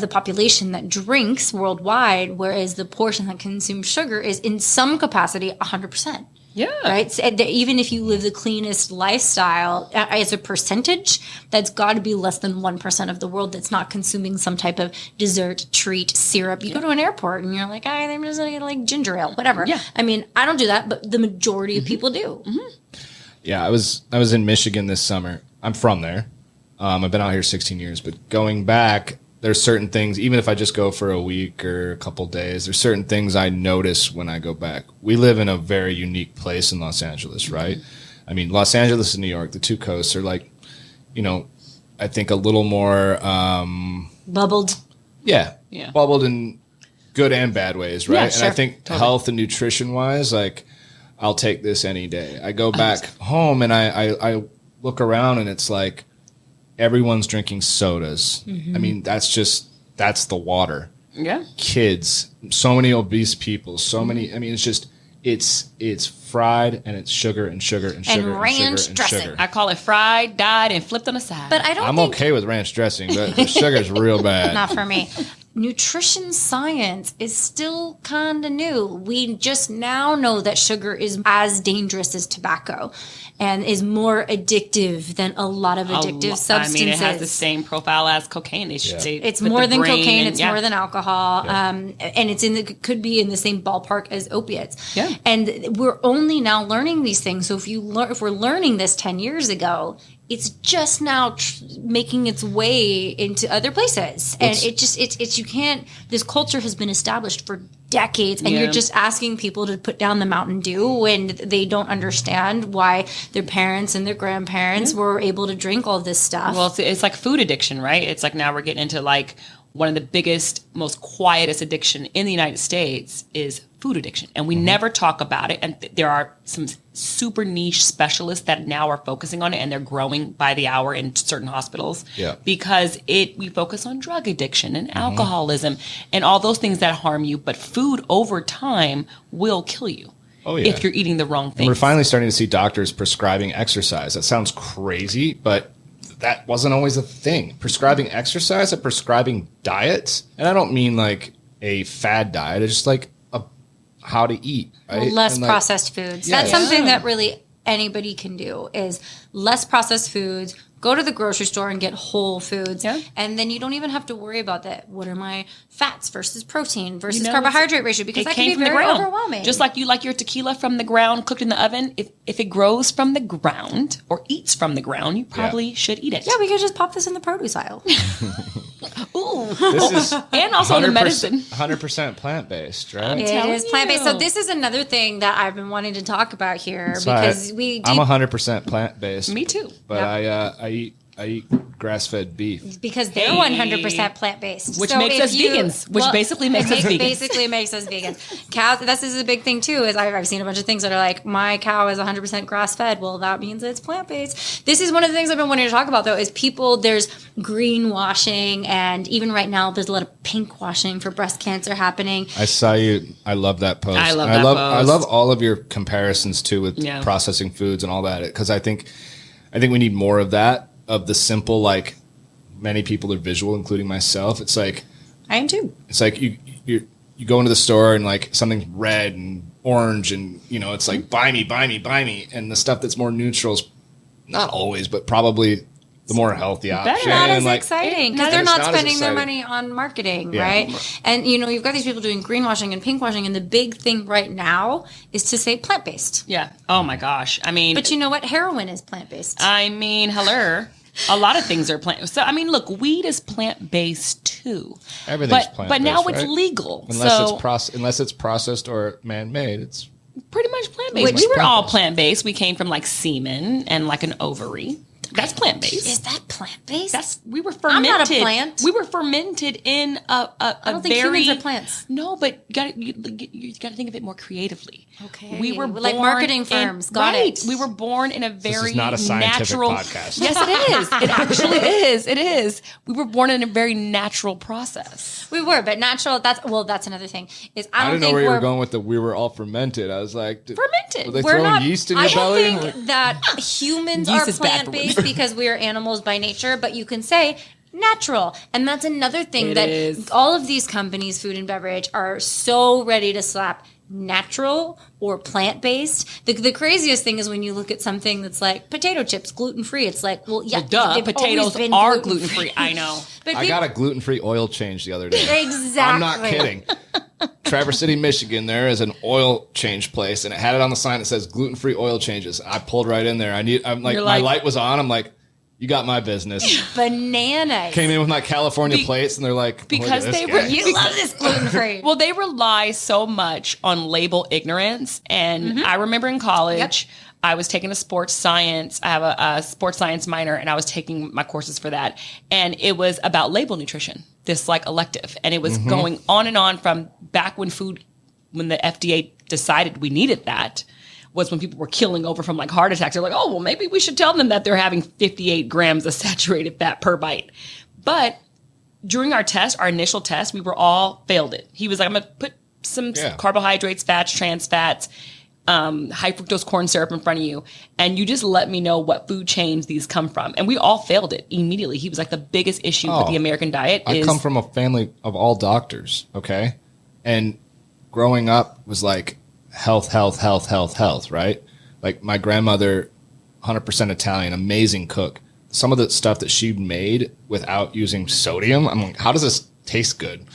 S3: population that drinks worldwide, whereas the portion that consumes sugar is in some capacity 100%.
S1: Yeah.
S3: Right? So even if you live the cleanest lifestyle, as a percentage, that's got to be less than 1% of the world that's not consuming some type of dessert, treat, syrup. You go to an airport and you're like, I'm just going to get ginger ale, whatever. Yeah. I mean, I don't do that, but the majority of people do. Mm-hmm.
S4: Yeah, I was in Michigan this summer. I'm from there. I've been out here 16 years, but going back, there's certain things, even if I just go for a week or a couple days, there's certain things I notice when I go back. We live in a very unique place in Los Angeles, right? I mean, Los Angeles and New York, the two coasts are I think a little more...
S3: bubbled.
S4: Yeah. Bubbled in good and bad ways, right?
S3: Yeah, sure.
S4: And I think health and nutrition-wise, I'll take this any day. I go back home and I look around and it's like, everyone's drinking sodas. Mm-hmm. I mean, that's the water.
S1: Yeah.
S4: Kids, so many obese people, so many, I mean, it's fried and it's sugar and sugar and sugar and
S3: ranch
S4: sugar
S3: dressing.
S4: and sugar.
S1: I call it fried, dyed, and flipped on the side.
S3: But
S4: I'm okay with ranch dressing, but the sugar's real bad.
S3: Not for me. Nutrition science is still kind of new. We just now know that sugar is as dangerous as tobacco and is more addictive than a lot of addictive substances.
S1: I mean, it has the same profile as cocaine.
S3: It's more than cocaine. It's more than alcohol. Yeah. And could be in the same ballpark as opiates. Yeah. And we're only now learning these things. So if we're learning this 10 years ago, it's just now making its way into other places. And you can't, this culture has been established for decades and you're just asking people to put down the Mountain Dew when they don't understand why their parents and their grandparents were able to drink all this stuff.
S1: Well, it's like food addiction, right? It's like now we're getting into one of the biggest, most quietest addiction in the United States is food addiction. And we never talk about it. And there are some super niche specialists that now are focusing on it and they're growing by the hour in certain hospitals because we focus on drug addiction and alcoholism and all those things that harm you. But food over time will kill you. If you're eating the wrong things.
S4: And we're finally starting to see doctors prescribing exercise. That sounds crazy, but that wasn't always a thing. Prescribing exercise and prescribing diets. And I don't mean like a fad diet. It's just like how to eat. Right?
S3: Well, less processed foods. That's something that really anybody can do is less processed foods. Go to the grocery store and get whole foods. Yeah. And then you don't even have to worry about that. What are my fats versus protein versus carbohydrate ratio? Because that can be very overwhelming.
S1: Just like you like your tequila from the ground, cooked in the oven. If it grows from the ground or eats from the ground, you probably should eat it.
S3: Yeah, we could just pop this in the produce aisle.
S1: Ooh.
S4: This is
S1: and also the medicine.
S4: 100% plant-based, right?
S3: It is plant-based. So this is another thing that I've been wanting to talk about here because
S4: I'm 100% plant-based.
S1: Me too.
S4: But I eat grass-fed beef.
S3: Because they're 100% plant-based.
S1: Which makes us vegans. Which basically makes us vegans.
S3: Basically makes us vegans. Cows, this is a big thing too, is I've seen a bunch of things that are like, my cow is 100% grass-fed. Well, that means it's plant-based. This is one of the things I've been wanting to talk about though, is there's greenwashing, and even right now there's a lot of pink washing for breast cancer happening.
S4: I saw you. I love that post.
S1: I love
S4: all of your comparisons too with processing foods and all that, because I think we need more of that. Of the simple, like many people are visual, including myself. It's like
S3: I am too.
S4: It's like you go into the store and like something's red and orange and, it's like buy me. And the stuff that's more neutral is not always, but probably the more healthy option.
S3: Not as
S4: like,
S3: exciting because they're not
S4: as
S3: spending their
S4: exciting.
S3: money on marketing, right? And, you've got these people doing greenwashing and pinkwashing. And the big thing right now is to say plant-based.
S1: Yeah. Oh, my gosh. I mean.
S3: But you know what? Heroin is plant-based.
S1: I mean, hello. A lot of things are plant. So, I mean, look, weed is plant-based too.
S4: Everything's plant-based,
S1: but now
S4: right?
S1: it's legal.
S4: Unless it's processed or man-made, it's
S1: pretty much plant-based. We were all plant-based. We came from like semen and like an ovary. That's plant-based.
S3: Is that plant-based?
S1: We were fermented.
S3: I'm not a plant.
S1: We were fermented in
S3: I don't think humans are plants.
S1: No, but you got to think of it more creatively.
S3: Okay.
S1: We were
S3: like
S1: born
S3: marketing firms. Got it.
S1: We were born in a very
S4: This is not a scientific
S1: natural
S4: podcast.
S1: Yes, it is. It actually is. It is. We were born in a very natural process.
S3: We were, but natural. That's another thing. Is I
S4: I
S3: don't
S4: didn't know
S3: think
S4: where you
S3: we're
S4: were going with we were all fermented. I was like,
S1: Fermented.
S4: Were they
S3: We're
S4: throwing
S3: not.
S4: yeast in
S3: I
S4: your belly?
S3: don't think that humans
S1: Yeast
S3: are
S1: is bad for women.
S3: plant-based because we are animals by nature, but you can say natural. And that's another thing
S1: It is.
S3: all of these companies, food and beverage, are so ready to slap natural or plant-based. The craziest thing is when you look at something that's like potato chips, gluten-free. It's like, well, yeah,
S1: Duh.
S3: they've
S1: Potatoes
S3: always been
S1: are gluten-free. I know.
S3: But
S4: I got a gluten-free oil change the other day.
S3: Exactly.
S4: I'm not kidding. Traverse City, Michigan, there is an oil change place, and it had it on the sign that says gluten-free oil changes. I pulled right in there. I'm like, my light was on. I'm like, you got my business.
S3: Bananas.
S4: Came in with my California plates, and they're like,
S1: because
S4: look at
S1: they
S4: this
S1: were
S4: guy.
S3: You love this gluten-free.
S1: Well, they rely so much on label ignorance. And I remember in college, I was taking a sports science. I have a sports science minor, and I was taking my courses for that. And it was about label nutrition, this like elective. And it was going on and on from back when the FDA decided we needed that, was when people were killing over from like heart attacks. They're like, oh, well, maybe we should tell them that they're having 58 grams of saturated fat per bite. But during our initial test, we were all failed it. He was like, I'm going to put some carbohydrates, fats, trans fats, high fructose corn syrup in front of you. And you just let me know what food chains these come from. And we all failed it immediately. He was like, the biggest issue with the American diet
S4: I come from a family of all doctors, okay? And growing up was like health, right? Like my grandmother, 100% Italian, amazing cook. Some of the stuff that she made without using sodium, I'm like, how does this taste good?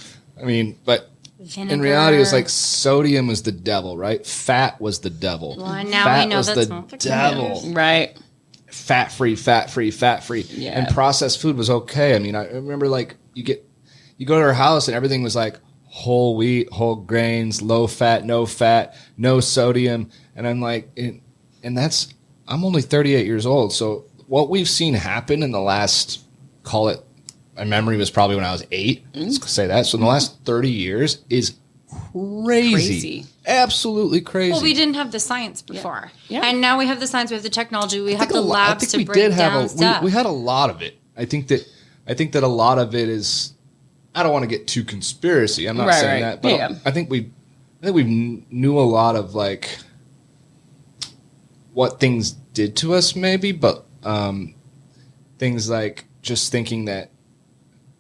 S4: I mean, but
S3: Vinegar.
S4: in reality, it was like sodium was the devil, right? Fat was the devil.
S3: Well, and now
S4: Fat
S3: we know
S4: was
S3: that's
S4: the
S3: not the
S4: devil.
S3: case.
S1: right.
S4: Fat-free.
S1: Yeah.
S4: And processed food was okay. I mean, I remember like you go to her house and everything was like whole wheat, whole grains, low fat, no sodium. And I'm like, I'm only 38 years old. So what we've seen happen in the last, call it, my memory was probably when I was 8. Let's say that. So in the last 30 years is crazy. Absolutely crazy.
S3: Well, we didn't have the science before.
S1: Yeah.
S3: And now we have the science, we have the technology, we have the
S4: I
S3: labs
S4: think
S3: to
S4: we
S3: break
S4: did
S3: down
S4: have
S3: stuff.
S4: we had a lot of it. I think that a lot of it is, I don't want to get too conspiracy. I'm not saying that, but I think we knew a lot of like what things did to us maybe, but things like just thinking that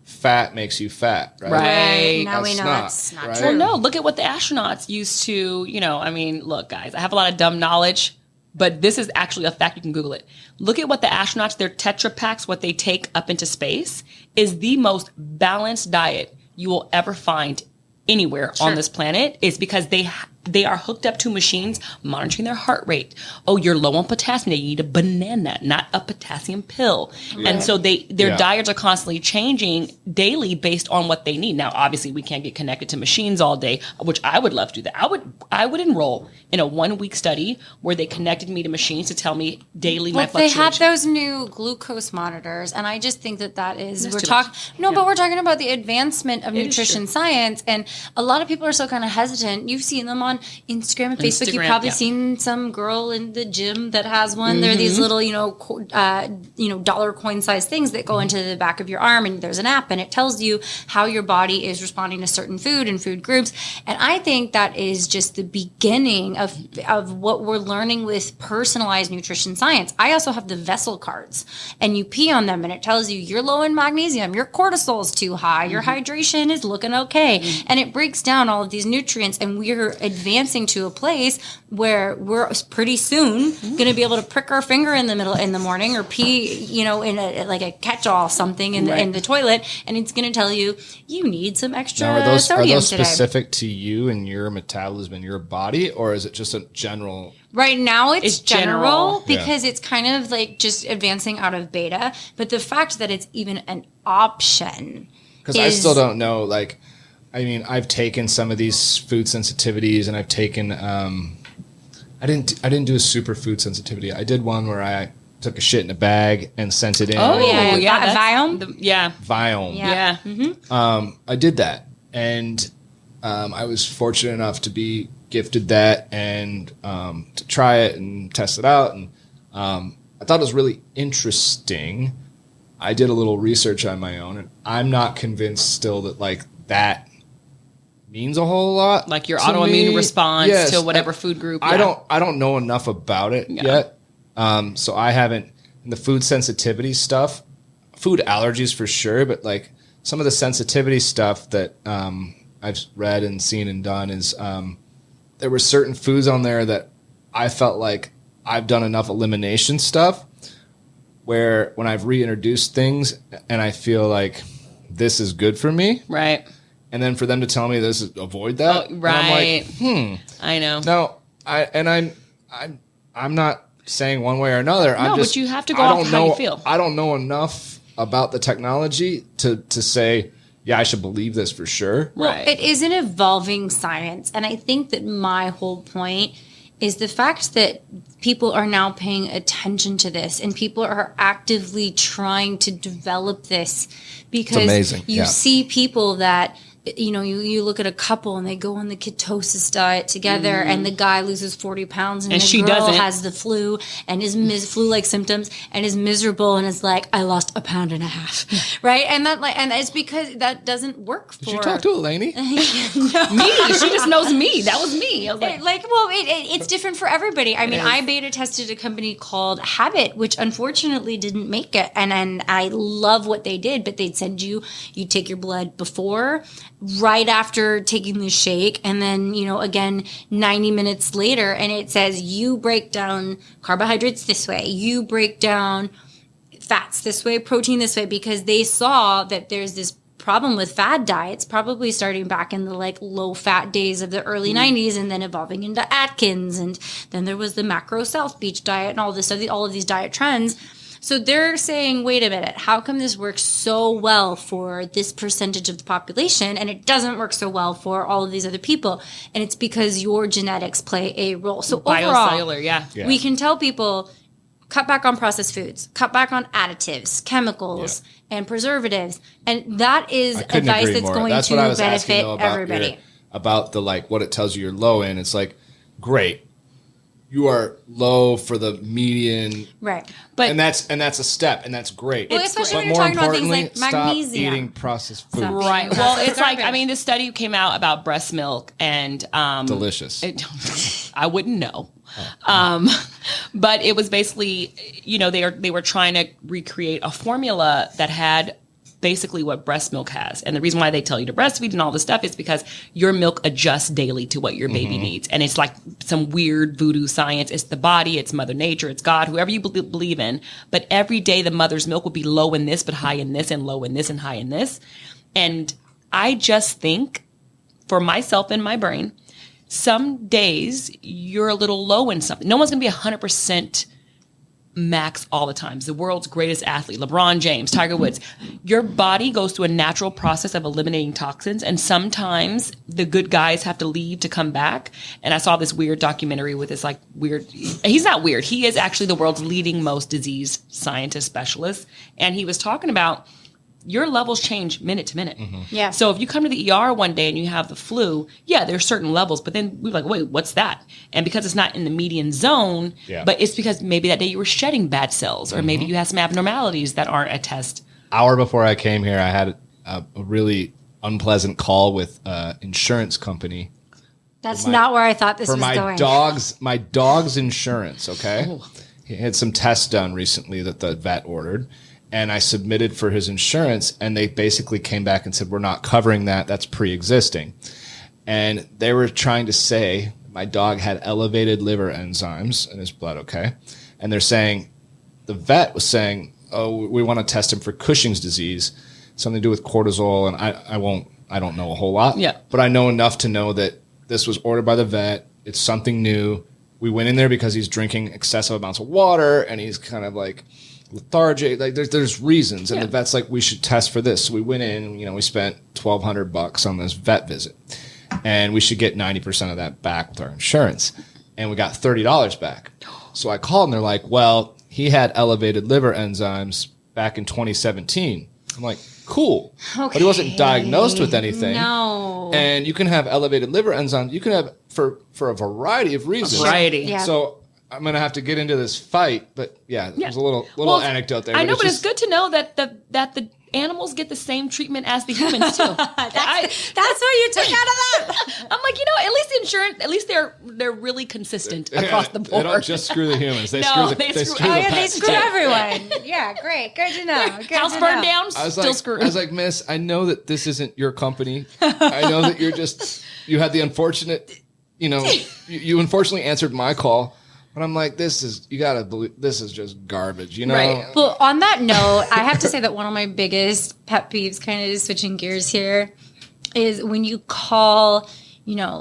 S4: fat makes you fat, right?
S1: Right.
S3: Now we know that's not true.
S1: Well, no, look at what the astronauts used to, I mean, look, guys, I have a lot of dumb knowledge, but this is actually a fact. You can Google it. Look at what the astronauts, their Tetra Paks, what they take up into space, is the most balanced diet you will ever find anywhere on this planet. Is because they are hooked up to machines monitoring their heart rate. Oh, you're low on potassium. They need a banana, not a potassium pill. Yeah. And so their diets are constantly changing daily based on what they need. Now, obviously, we can't get connected to machines all day, which I would love to do that. I would enroll in a 1-week study where they connected me to machines to tell me daily my fluctuation.
S3: They have those new glucose monitors, and I just think that is
S1: That's
S3: we're
S1: too
S3: talking.
S1: much.
S3: No,
S1: Yeah.
S3: but we're talking about the advancement of
S1: It is
S3: nutrition
S1: true.
S3: science, and a lot of people are so kind of hesitant. You've seen them on Instagram and Facebook. You've probably seen some girl in the gym that has one. There are these little, dollar coin size things that go into the back of your arm, and there's an app, and it tells you how your body is responding to certain food and food groups. And I think that is just the beginning of what we're learning with personalized nutrition science. I also have the vessel cards, and you pee on them, and it tells you you're low in magnesium, your cortisol's too high, your hydration is looking okay, and it breaks down all of these nutrients, and we're advancing to a place where we're pretty soon going to be able to prick our finger in the middle in the morning or pee, in a catch-all something in the toilet, and it's going to tell you need some extra
S4: Now, are those
S3: sodium today.
S4: specific to you and your metabolism in your body, or is it just a general?
S3: Right now it's general
S4: Yeah.
S3: because it's kind of like just advancing out of beta, but the fact that it's even an option.
S4: Because I still don't know. Like, I mean, I've taken some of these food sensitivities, and I've taken. I didn't do a super food sensitivity. I did one where I took a shit in a bag and sent it in.
S3: Oh yeah,
S1: that's
S3: Viome.
S4: Viome.
S1: Yeah.
S3: Mm-hmm.
S4: I did that, and I was fortunate enough to be gifted that and to try it and test it out, and I thought it was really interesting. I did a little research on my own, and I'm not convinced still that like that means a whole lot.
S1: Like your
S4: to
S1: autoimmune
S4: me.
S1: response
S4: Yes,
S1: to whatever food group.
S4: I don't know enough about it yet, so I haven't. In the food sensitivity stuff, food allergies for sure, but like some of the sensitivity stuff that I've read and seen and done is there were certain foods on there that I felt like I've done enough elimination stuff where when I've reintroduced things and I feel like this is good for me,
S1: Right.
S4: and then for them to tell me this is avoid that, and
S1: Right.
S4: I'm like,
S1: I know.
S4: no, I'm not saying one way or another.
S1: No, but you have to go off how you feel.
S4: I don't know enough about the technology to say, yeah, I should believe this for sure.
S1: Right.
S3: It is an evolving science, and I think that my whole point is the fact that people are now paying attention to this and people are actively trying to develop this because
S4: amazing.
S3: you
S4: Yeah.
S3: see people that you look at a couple and they go on the ketosis diet together and the guy loses 40 pounds and the
S1: she
S3: girl
S1: doesn't.
S3: has the flu and is flu-like symptoms and is miserable and is like, I lost 1.5 pounds, right? And it's because that doesn't work for.
S4: Did you talk to Eleni?
S1: Me. She just knows me. That was me. I was like,
S3: It's different for everybody. I mean, I beta tested a company called Habit, which unfortunately didn't make it. And I love what they did, but they'd send you take your blood before, right after taking the shake, and then, again, 90 minutes later, and it says you break down carbohydrates this way, you break down fats this way, protein this way, because they saw that there's this problem with fad diets, probably starting back in the low fat days of the early 90s and then evolving into Atkins. And then there was the macro South Beach diet and all of these diet trends. So they're saying, wait a minute, how come this works so well for this percentage of the population and it doesn't work so well for all of these other people? And it's because your genetics play a role. So overall,
S1: biocellular, yeah.
S3: we can tell people, cut back on processed foods, cut back on additives, chemicals, and preservatives. And that is
S4: I couldn't
S3: advice
S4: agree
S3: that's
S4: more.
S3: going
S4: That's
S3: to
S4: what I was asking,
S3: benefit
S4: though, about
S3: everybody.
S4: about the what it tells you you're low in. It's like, great, you are low for the median,
S3: Right.
S1: But
S4: and that's a step, and that's great.
S3: Well, especially
S4: But
S3: when you're
S4: more
S3: talking about things
S4: importantly,
S3: like magnesium.
S4: stop eating processed food.
S3: Stop.
S1: right.
S3: That's
S1: Well,
S3: what's
S1: it's like,
S3: garbage.
S1: this study came out about breast milk and
S4: Delicious.
S1: I wouldn't know. But it was basically, they were trying to recreate a formula that had basically what breast milk has. And the reason why they tell you to breastfeed and all this stuff is because your milk adjusts daily to what your baby needs. And it's like some weird voodoo science. It's the body, it's Mother Nature, it's God, whoever you believe in. But every day the mother's milk will be low in this, but high in this, and low in this, and high in this. And I just think, for myself in my brain, some days you're a little low in something. No one's going to be 100% max all the time. The world's greatest athlete, LeBron James, Tiger Woods. Your body goes through a natural process of eliminating toxins, and sometimes the good guys have to leave to come back. And I saw this weird documentary with this weird, he's not weird. He is actually the world's leading most disease scientist specialist. And he was talking about your levels change minute to minute.
S3: Yeah.
S1: So if you come to the ER one day and you have the flu, there's certain levels, but then we're like, wait, what's that? And because it's not in the median zone, but it's because maybe that day you were shedding bad cells, or maybe you had some abnormalities that aren't a test.
S4: Hour before I came here, I had a really unpleasant call with an insurance company.
S3: That's not where I thought this
S4: For
S3: was
S4: my
S3: going.
S4: dog's insurance, okay? He had some tests done recently that the vet ordered. And I submitted for his insurance, and they basically came back and said, we're not covering that. That's pre-existing. And they were trying to say my dog had elevated liver enzymes in his blood, okay? And they're saying, the vet was saying, oh, we want to test him for Cushing's disease, something to do with cortisol, and I don't know a whole lot.
S1: Yeah.
S4: But I know enough to know that this was ordered by the vet. It's something new. We went in there because he's drinking excessive amounts of water, and he's kind of like lethargic. Like there's reasons, and the vet's like, we should test for this. So we went in, we spent $1,200 on this vet visit, and we should get 90% of that back with our insurance, and we got $30 back. So I called, and they're like, well, he had elevated liver enzymes back in 2017. I'm like, cool. Okay. But he wasn't diagnosed with anything.
S3: No.
S4: And you can have elevated liver enzymes. You can have for a variety of reasons.
S1: Yeah.
S4: So I'm going to have to get into this fight. But there's a little anecdote there.
S1: I know, but it's good to know that the animals get the same treatment as the humans too.
S3: That's what you took out of that.
S1: I'm like, at least the insurance, at least they're really consistent across the board.
S4: They don't just screw the humans. They screw the pets.
S3: They screw everyone. Yeah, great. Good to know.
S1: House burned down, still screwed.
S4: I was like, miss, I know that this isn't your company. I know that you had the unfortunate, you unfortunately answered my call. But I'm like, you gotta believe, this is just garbage,
S3: Right. Well, on that note, I have to say that one of my biggest pet peeves, kind of switching gears here, is when you call,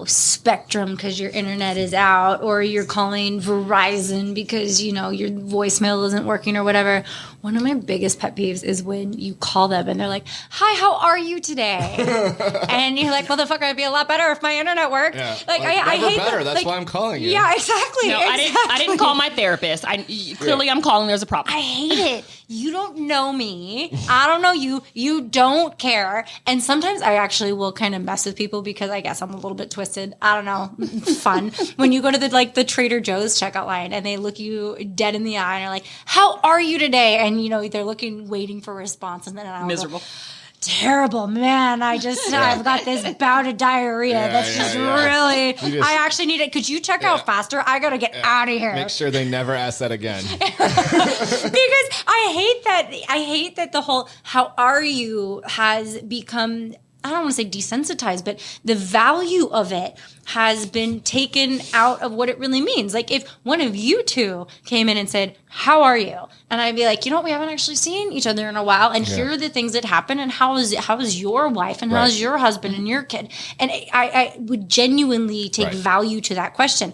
S3: Spectrum because your internet is out, or you're calling Verizon because, your voicemail isn't working or whatever. One of my biggest pet peeves is when you call them and they're like, hi, how are you today? And you're like, motherfucker, I'd be a lot better if my internet worked.
S4: Yeah.
S3: I hate
S4: better.
S3: that.
S4: That's why I'm calling you.
S3: Yeah, exactly.
S1: No,
S3: exactly.
S1: I didn't call my therapist. Clearly I'm calling. There's a problem.
S3: I hate it. You don't know me. I don't know you. You don't care. And sometimes I actually will kind of mess with people because I guess I'm a little bit twisted. I don't know. Fun. When you go to the Trader Joe's checkout line and they look you dead in the eye and are like, how are you today? And, they're waiting for a response. And then I'll
S1: miserable.
S3: Go, terrible, man. I've got this bout of diarrhea. That's just really, I actually need it. Could you check out faster? I got to get out of here.
S4: Make sure they never ask that again.
S3: Because I hate that the whole how are you has become, I don't want to say desensitized, but the value of it has been taken out of what it really means. Like if one of you two came in and said, how are you? And I'd be like, we haven't actually seen each other in a while. And here are the things that happen. And how is your wife? And how is your husband and your kid? And I would genuinely take value to that question.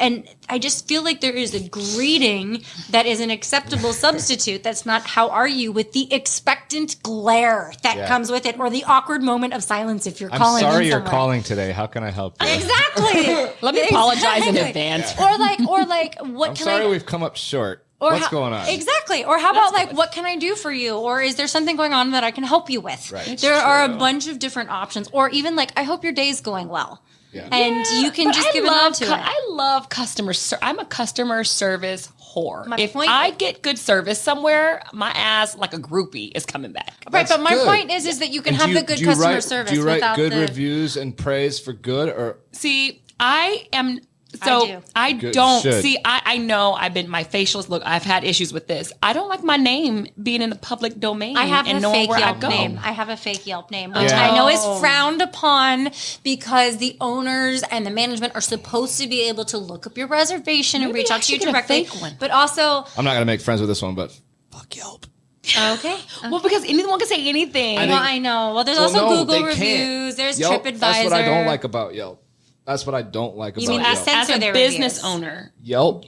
S3: And I just feel like there is a greeting that is an acceptable substitute. That's not how are you, with the expectant glare that comes with it, or the awkward moment of silence if you're calling.
S4: I'm sorry you're calling today. How can I help you?
S3: Exactly.
S1: Let me apologize in advance.
S3: Or what
S4: I'm
S3: can
S4: sorry we've come up short. What's going on?
S3: Exactly. Or how about what can I do for you? Or is there something going on that I can help you with?
S4: Right.
S3: There are a bunch of different options. Or even I hope your day's going well.
S4: Yeah.
S3: And you can just give a nod to it.
S1: I love customer service. I'm a customer service whore. If
S3: point-
S1: I get good service somewhere, my ass like a groupie is coming back.
S3: Right, but my point is that you can have the good customer service.
S4: Do you write
S3: without
S4: good reviews and praise for good, or
S1: see? I am. So I
S4: Good,
S1: don't
S4: should.
S1: see. I know my facials look. I've had issues with this. I don't like my name being in the public domain.
S3: I have
S1: and
S3: a
S1: knowing
S3: fake
S1: where
S3: Yelp
S1: I go.
S3: name. I have a fake Yelp name, which I know is frowned upon because the owners and the management are supposed to be able to look up your reservation and reach out to you directly. But also,
S4: I'm not going to make friends with this one, but fuck Yelp.
S3: Okay.
S1: Well, because anyone can say anything.
S3: I know. Well, there's also Google reviews. There's
S4: Yelp,
S3: TripAdvisor.
S4: That's what I don't like about Yelp. That's what I don't like about
S3: mean
S4: Yelp.
S1: as a
S3: their
S1: business
S3: reviews.
S1: owner,
S4: Yelp,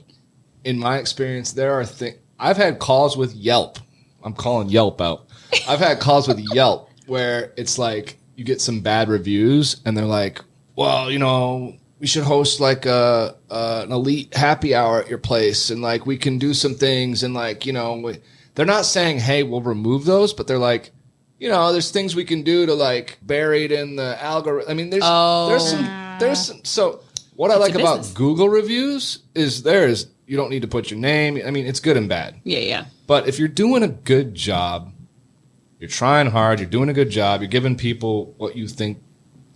S4: in my experience, there are things. I've had calls with Yelp. I'm calling Yelp out. I've had calls with Yelp where it's like you get some bad reviews and they're like, well, we should host an elite happy hour at your place, and we can do some things, and they're not saying, hey, we'll remove those, but they're like, there's things we can do to bury it in the algorithm. I mean, there's some. So what I like about Google reviews is you don't need to put your name. I mean, it's good and bad.
S1: Yeah.
S4: But if you're doing a good job, you're trying hard, you're doing a good job, you're giving people what you think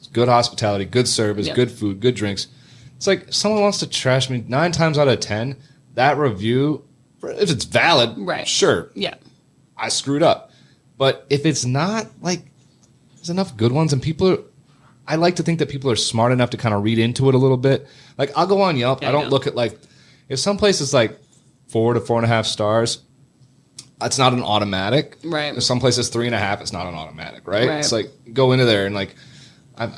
S4: is good hospitality, good service, good food, good drinks. It's like if someone wants to trash me 9 times out of 10, that review, if it's valid, sure.
S1: Yeah.
S4: I screwed up. But if it's not, there's enough good ones and people I like to think that people are smart enough to kind of read into it a little bit. Like, I'll go on Yelp. I don't look at, like, if some place is like 4 to 4.5 stars, it's not an automatic.
S1: Right.
S4: If some places 3.5, it's not an automatic, right? It's like, go into there and like,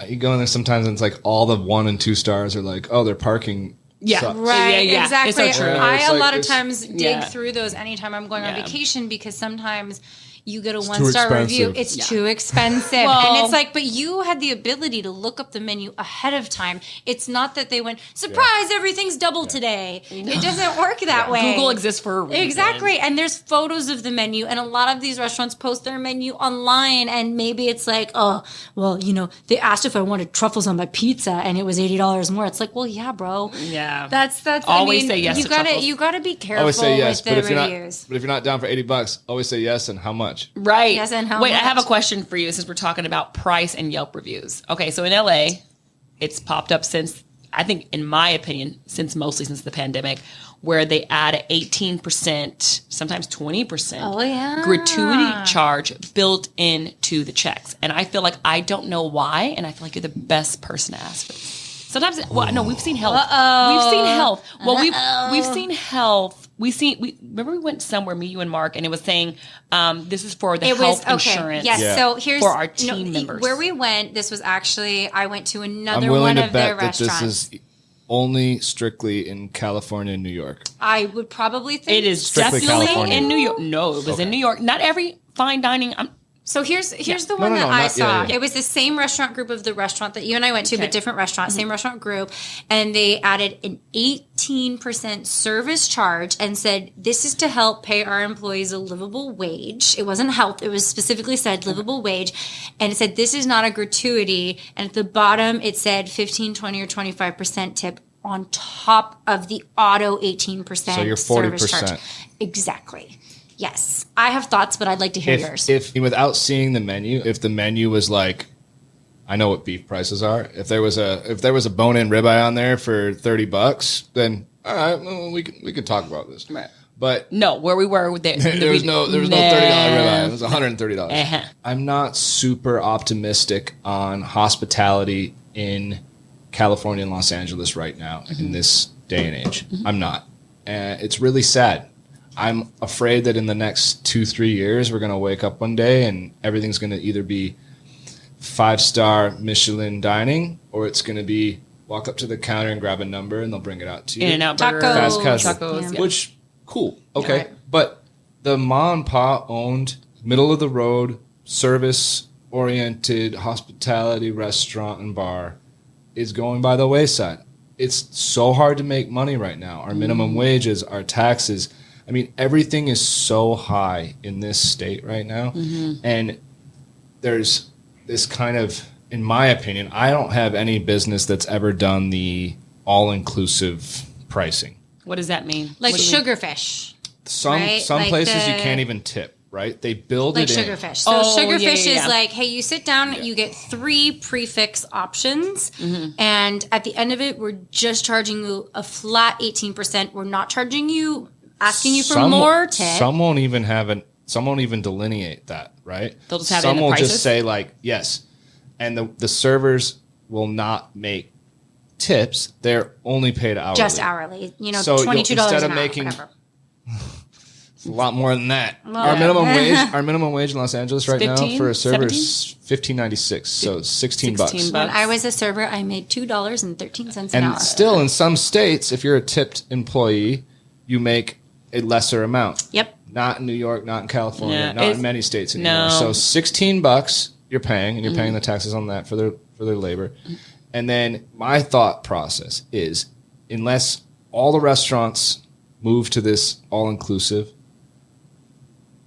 S4: you go in there sometimes and it's like all the 1 and 2 stars are like, oh, their parking sucks.
S3: Right,
S1: Yeah.
S3: exactly.
S1: It's so true.
S3: I
S4: It's
S3: a
S4: like
S3: lot of
S4: this-
S3: times dig through those anytime I'm going on vacation because sometimes you get a 1-star review. It's too expensive. And it's like, but you had the ability to look up the menu ahead of time. It's not that they went, surprise, everything's double today. It doesn't work that way.
S1: Google exists for a reason.
S3: Exactly. And there's photos of the menu. And a lot of these restaurants post their menu online. And maybe it's like, oh, well, you know, they asked if I wanted truffles on my pizza and it was $80 more. It's like, well, yeah, bro.
S1: Yeah.
S3: That's
S1: Always say yes
S3: you
S1: to
S3: gotta
S1: truffles.
S3: You gotta be careful
S4: Always say yes,
S3: with
S4: but
S3: the
S4: if you're
S3: reviews.
S4: not down for $80, always say yes and how much.
S1: Right.
S3: Yes, and how
S1: Wait, I have a
S3: much?
S1: question for you since we're talking about price and Yelp reviews. Okay, so in LA, it's popped up since, I think, in my opinion, mostly since the pandemic, where they add an 18%, sometimes 20% gratuity charge built into the checks. And I feel like I don't know why, and I feel like you're the best person to ask for this. Sometimes, well, no, we've seen health. We've seen health. Well, we've seen health. Remember we went somewhere, me, you, and Mark, and it was saying this is for the health insurance.
S3: Yes, so here's
S1: for our team members.
S3: Where we went, this was actually, I went to
S4: I'm
S3: another
S4: willing
S3: one
S4: to
S3: of their
S4: bet that
S3: restaurants.
S4: this is only strictly in California and New York.
S3: I would probably think
S1: It is
S4: Strictly
S1: definitely
S4: California.
S1: in New York. No, it was in New York. Not every fine dining.
S3: So here's the one that
S4: no,
S3: I
S4: not-
S3: saw.
S4: yeah.
S3: It was the same restaurant group of the restaurant that you and I went to, but different restaurant, same restaurant group. And they added an 18% service charge and said, this is to help pay our employees a livable wage. It wasn't health. It was specifically said livable wage. And it said, this is not a gratuity. And at the bottom, it said 15, 20, or 25% tip on top of the auto 18%
S4: So you're
S3: service
S4: 40%.
S3: charge. Exactly. Yes. I have thoughts, but I'd like to hear yours.
S4: If without seeing the menu, if the menu was like, I know what beef prices are. If there was a bone-in ribeye on there for $30, then all right, well, we can talk about this.
S1: Right.
S4: But
S1: No, where we were with
S4: there was no $30 ribeye. It was $130.
S1: Uh-huh.
S4: I'm not super optimistic on hospitality in California and Los Angeles right now in this day and age. I'm not. It's really sad. I'm afraid that in the next 2-3 years, we're going to wake up one day and everything's going to either be 5-star Michelin dining or it's going to be walk up to the counter and grab a number and they'll bring it out to you.
S1: In-N-Out Burger.
S4: Fast casual.
S1: Tacos. Yeah.
S4: Which, cool. Okay.
S3: Right.
S4: But the mom and pop owned, middle of the road, service oriented hospitality restaurant and bar is going by the wayside. It's so hard to make money right now. Our minimum wages, our taxes. I mean, everything is so high in this state right now. And there's this kind of, in my opinion, I don't have any business that's ever done the all-inclusive pricing.
S1: What does that mean?
S3: Like
S1: What do you mean?
S3: sugarfish.
S4: Some
S3: Right? Like
S4: places you
S3: the-
S4: can't even tip, right? They build
S3: Like
S4: it in.
S3: sugarfish. So
S1: Oh,
S3: sugarfish
S1: yeah.
S3: is like, hey, you sit down, you get 3 prefix options, and at the end of it, we're just charging you a flat 18%. We're not charging you, asking you for more tip.
S4: Some won't even delineate that, right?
S1: They'll just have it
S4: some
S1: in the
S4: will
S1: prices?
S4: just say like yes, and the servers will not make tips. They're only paid hourly.
S3: Just hourly, you know,
S4: So you'll-
S3: $22
S4: instead
S3: an
S4: of
S3: hour,
S4: making-
S3: whatever.
S4: It's a lot more than that.
S3: Well,
S4: our
S3: yeah.
S4: minimum wage in Los Angeles right
S1: 15,
S4: now for a server
S1: 17?
S4: is $15.96, so $16.
S1: 16
S3: When
S1: bucks.
S3: I was a server, I made $2.13 an hour.
S4: And still, in some states, if you're a tipped employee, you make a lesser amount.
S3: Yep.
S4: Not in New York, not in California,
S1: Yeah,
S4: not
S1: it's-
S4: in many states anymore.
S1: no.
S4: So $16 you're paying, and you're paying the taxes on that for their labor. And then my thought process is, unless all the restaurants move to this all inclusive,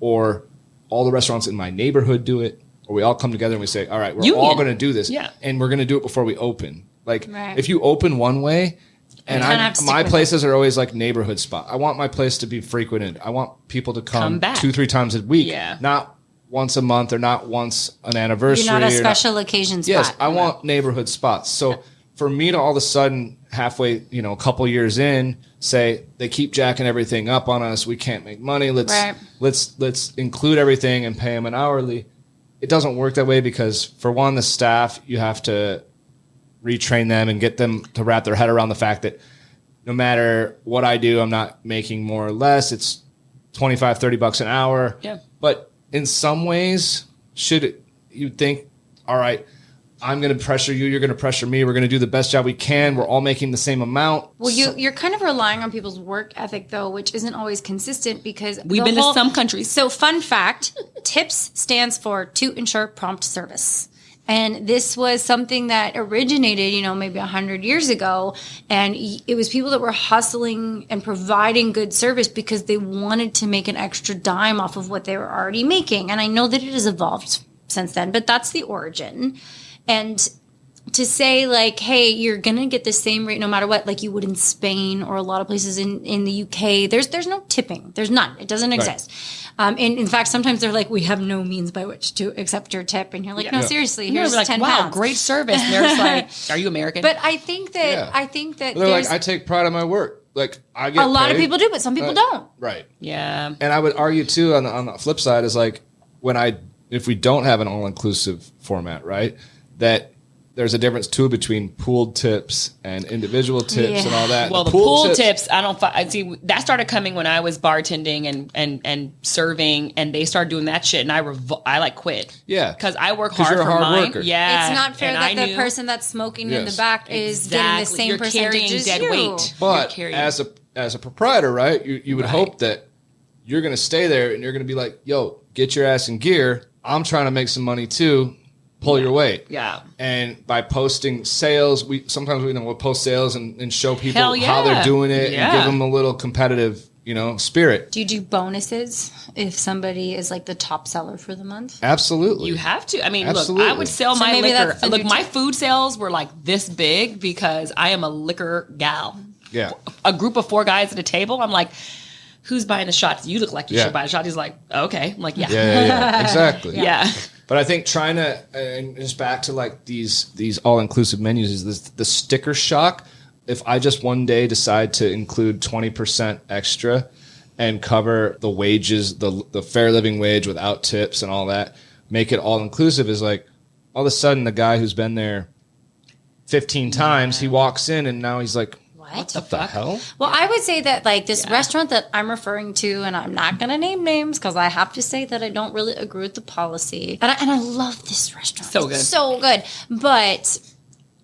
S4: or all the restaurants in my neighborhood do it, or we all come together and we say, all right, we're all
S1: Union.
S4: going to do this,
S1: Yeah.
S4: and we're going to do it before we open. Like,
S3: Right.
S4: if you open one way, and
S3: kinda have to stick
S4: my
S3: with
S4: places are always like neighborhood spot. I want my place to be frequented. I want people to
S1: Come
S4: come
S1: back.
S4: 2-3 times a week,
S1: Yeah.
S4: not once a month or not once an anniversary.
S3: You're not a
S4: or
S3: special occasion spot.
S4: Yes, I want neighborhood spots. So for me to all of a sudden, halfway, a couple years in, say they keep jacking everything up on us, we can't make money.
S3: Right.
S4: Let's include everything and pay them an hourly. It doesn't work that way because, for one, the staff, you have to retrain them and get them to wrap their head around the fact that no matter what I do, I'm not making more or less. It's $25-$30 an hour.
S1: Yeah.
S4: But in some ways, you think, all right, I'm going to pressure you, you're going to pressure me, we're going to do the best job we can, we're all making the same amount.
S3: Well, you're kind of relying on people's work ethic, though, which isn't always consistent because
S1: We've been to some countries.
S3: So, fun fact, TIPS stands for to ensure prompt service. And this was something that originated, maybe 100 years ago. And it was people that were hustling and providing good service because they wanted to make an extra dime off of what they were already making. And I know that it has evolved since then, but that's the origin. And to say like, hey, you're going to get the same rate no matter what, like you would in Spain or a lot of places in the UK, there's no tipping. There's none. It doesn't exist. And in fact, sometimes they're like, we have no means by which to accept your tip. And you're like, no, seriously, here's
S1: like,
S3: 10
S1: wow,
S3: pounds.
S1: great service. And they're just like, are you American?
S3: But I think that
S4: they're like, I take pride in my work. Like I get
S3: a lot of
S4: paid.
S3: people do, but some people don't.
S4: Right.
S1: Yeah.
S4: And I would argue too on the flip side is like if we don't have an all-inclusive format, right, that there's a difference too between pooled tips and individual tips and all that.
S1: Well, the pooled tips, I see that started coming when I was bartending and serving, and they started doing that shit, and I like quit.
S4: Yeah,
S1: because I work hard
S4: you're a
S1: for
S4: hard
S1: mine.
S4: worker.
S1: Yeah,
S3: it's not fair that the person that's smoking in the back is getting the same percentage as
S1: dead
S3: you.
S1: weight.
S4: But as a proprietor, right, you would hope that you're going to stay there and you're going to be like, yo, get your ass in gear. I'm trying to make some money too. Pull your weight.
S1: Yeah.
S4: And by posting sales, we'll post sales and show people
S1: yeah.
S4: how they're doing it
S1: Yeah.
S4: and give them a little competitive, spirit.
S3: Do you do bonuses if somebody is like the top seller for the month?
S4: Absolutely.
S1: You have to. I mean,
S4: Absolutely.
S1: look, I would sell
S3: So
S1: my
S3: maybe
S1: liquor.
S3: that's the
S1: Look,
S3: new
S1: my
S3: tip.
S1: food sales were like this big because I am a liquor gal.
S4: Yeah.
S1: A group of 4 guys at a table. I'm like, who's buying the shots? You look like you should buy a shot. He's like, okay. I'm like, yeah.
S4: Yeah. Exactly.
S1: Yeah.
S4: But I think trying to, and just back to like these all-inclusive menus is the sticker shock. If I just one day decide to include 20% extra and cover the wages, the fair living wage without tips and all that, make it all-inclusive is like all of a sudden the guy who's been there 15 times, he walks in and now he's like, what the hell?
S3: Well, I would say that like this restaurant that I'm referring to, and I'm not going to name names because I have to say that I don't really agree with the policy. And I love this restaurant.
S1: So good.
S3: It's so good. But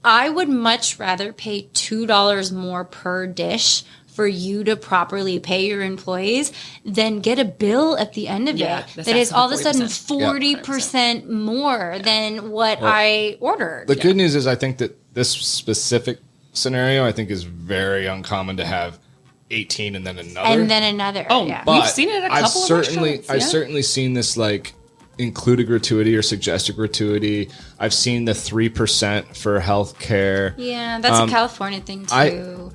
S3: I would much rather pay $2 more per dish for you to properly pay your employees than get a bill at the end of it that is all of a sudden 40% more than what I ordered.
S4: The good news is I think that this specific scenario I think is very uncommon to have 18 and then another.
S3: And then another.
S1: Oh,
S3: yeah.
S1: we've seen it a couple of restaurants.
S4: I've certainly seen this like include a gratuity or suggest a gratuity. I've seen the 3% for healthcare.
S3: Yeah, that's a California thing too.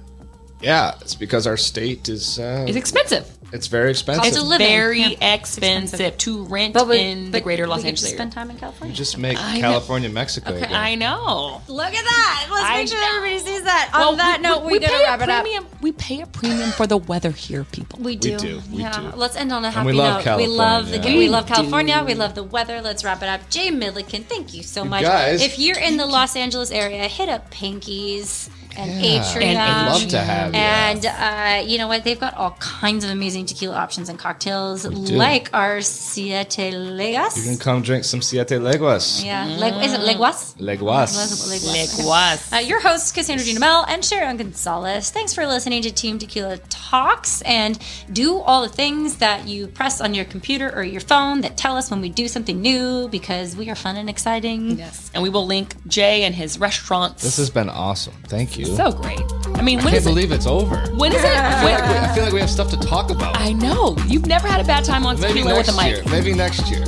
S4: Yeah, it's because our state is
S1: It's expensive.
S4: It's very expensive.
S3: It's a living.
S1: Very expensive to rent in the greater Los Angeles area.
S3: Spend time in California.
S4: You just make California Mexico again.
S1: I know.
S3: Look at that. Let's make sure everybody sees that.
S1: Well,
S3: On that note, we gotta wrap it up.
S1: We pay a premium for the weather here, people.
S3: We do.
S4: We do.
S3: Let's end on a happy
S4: we love
S3: note. We love
S4: California.
S3: we love California. We love the weather. Let's wrap it up. Jay Milliken, thank you so much.
S4: guys.
S3: If you're in the Los Angeles area, hit up Pinky's and Atrium.
S4: I'd love to have you.
S3: And you know what? They've got all kinds of amazing tequila options and cocktails, like our Siete Legas.
S4: You can come drink some Siete Leguas.
S3: Yeah, is it Leguas?
S4: Leguas.
S3: Your hosts, Cassandra Dinamel and Sharon Gonzalez. Thanks for listening to Team Tequila Talks, and do all the things that you press on your computer or your phone that tell us when we do something new, because we are fun and exciting.
S1: Yes. And we will link Jay and his restaurants.
S4: This has been awesome. Thank you.
S1: So great. I mean,
S4: I can't believe it's over.
S1: When is it?
S4: I feel like we have stuff to talk about.
S1: I know. You've never had a bad time on
S4: Maybe
S1: tequila with a
S4: next
S1: mic.
S4: year. Maybe next year.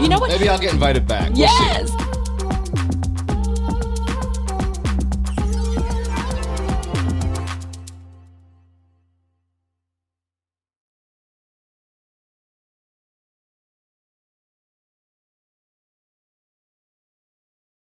S1: You know what?
S4: Maybe I'll get invited back. We'll see.
S1: Yes.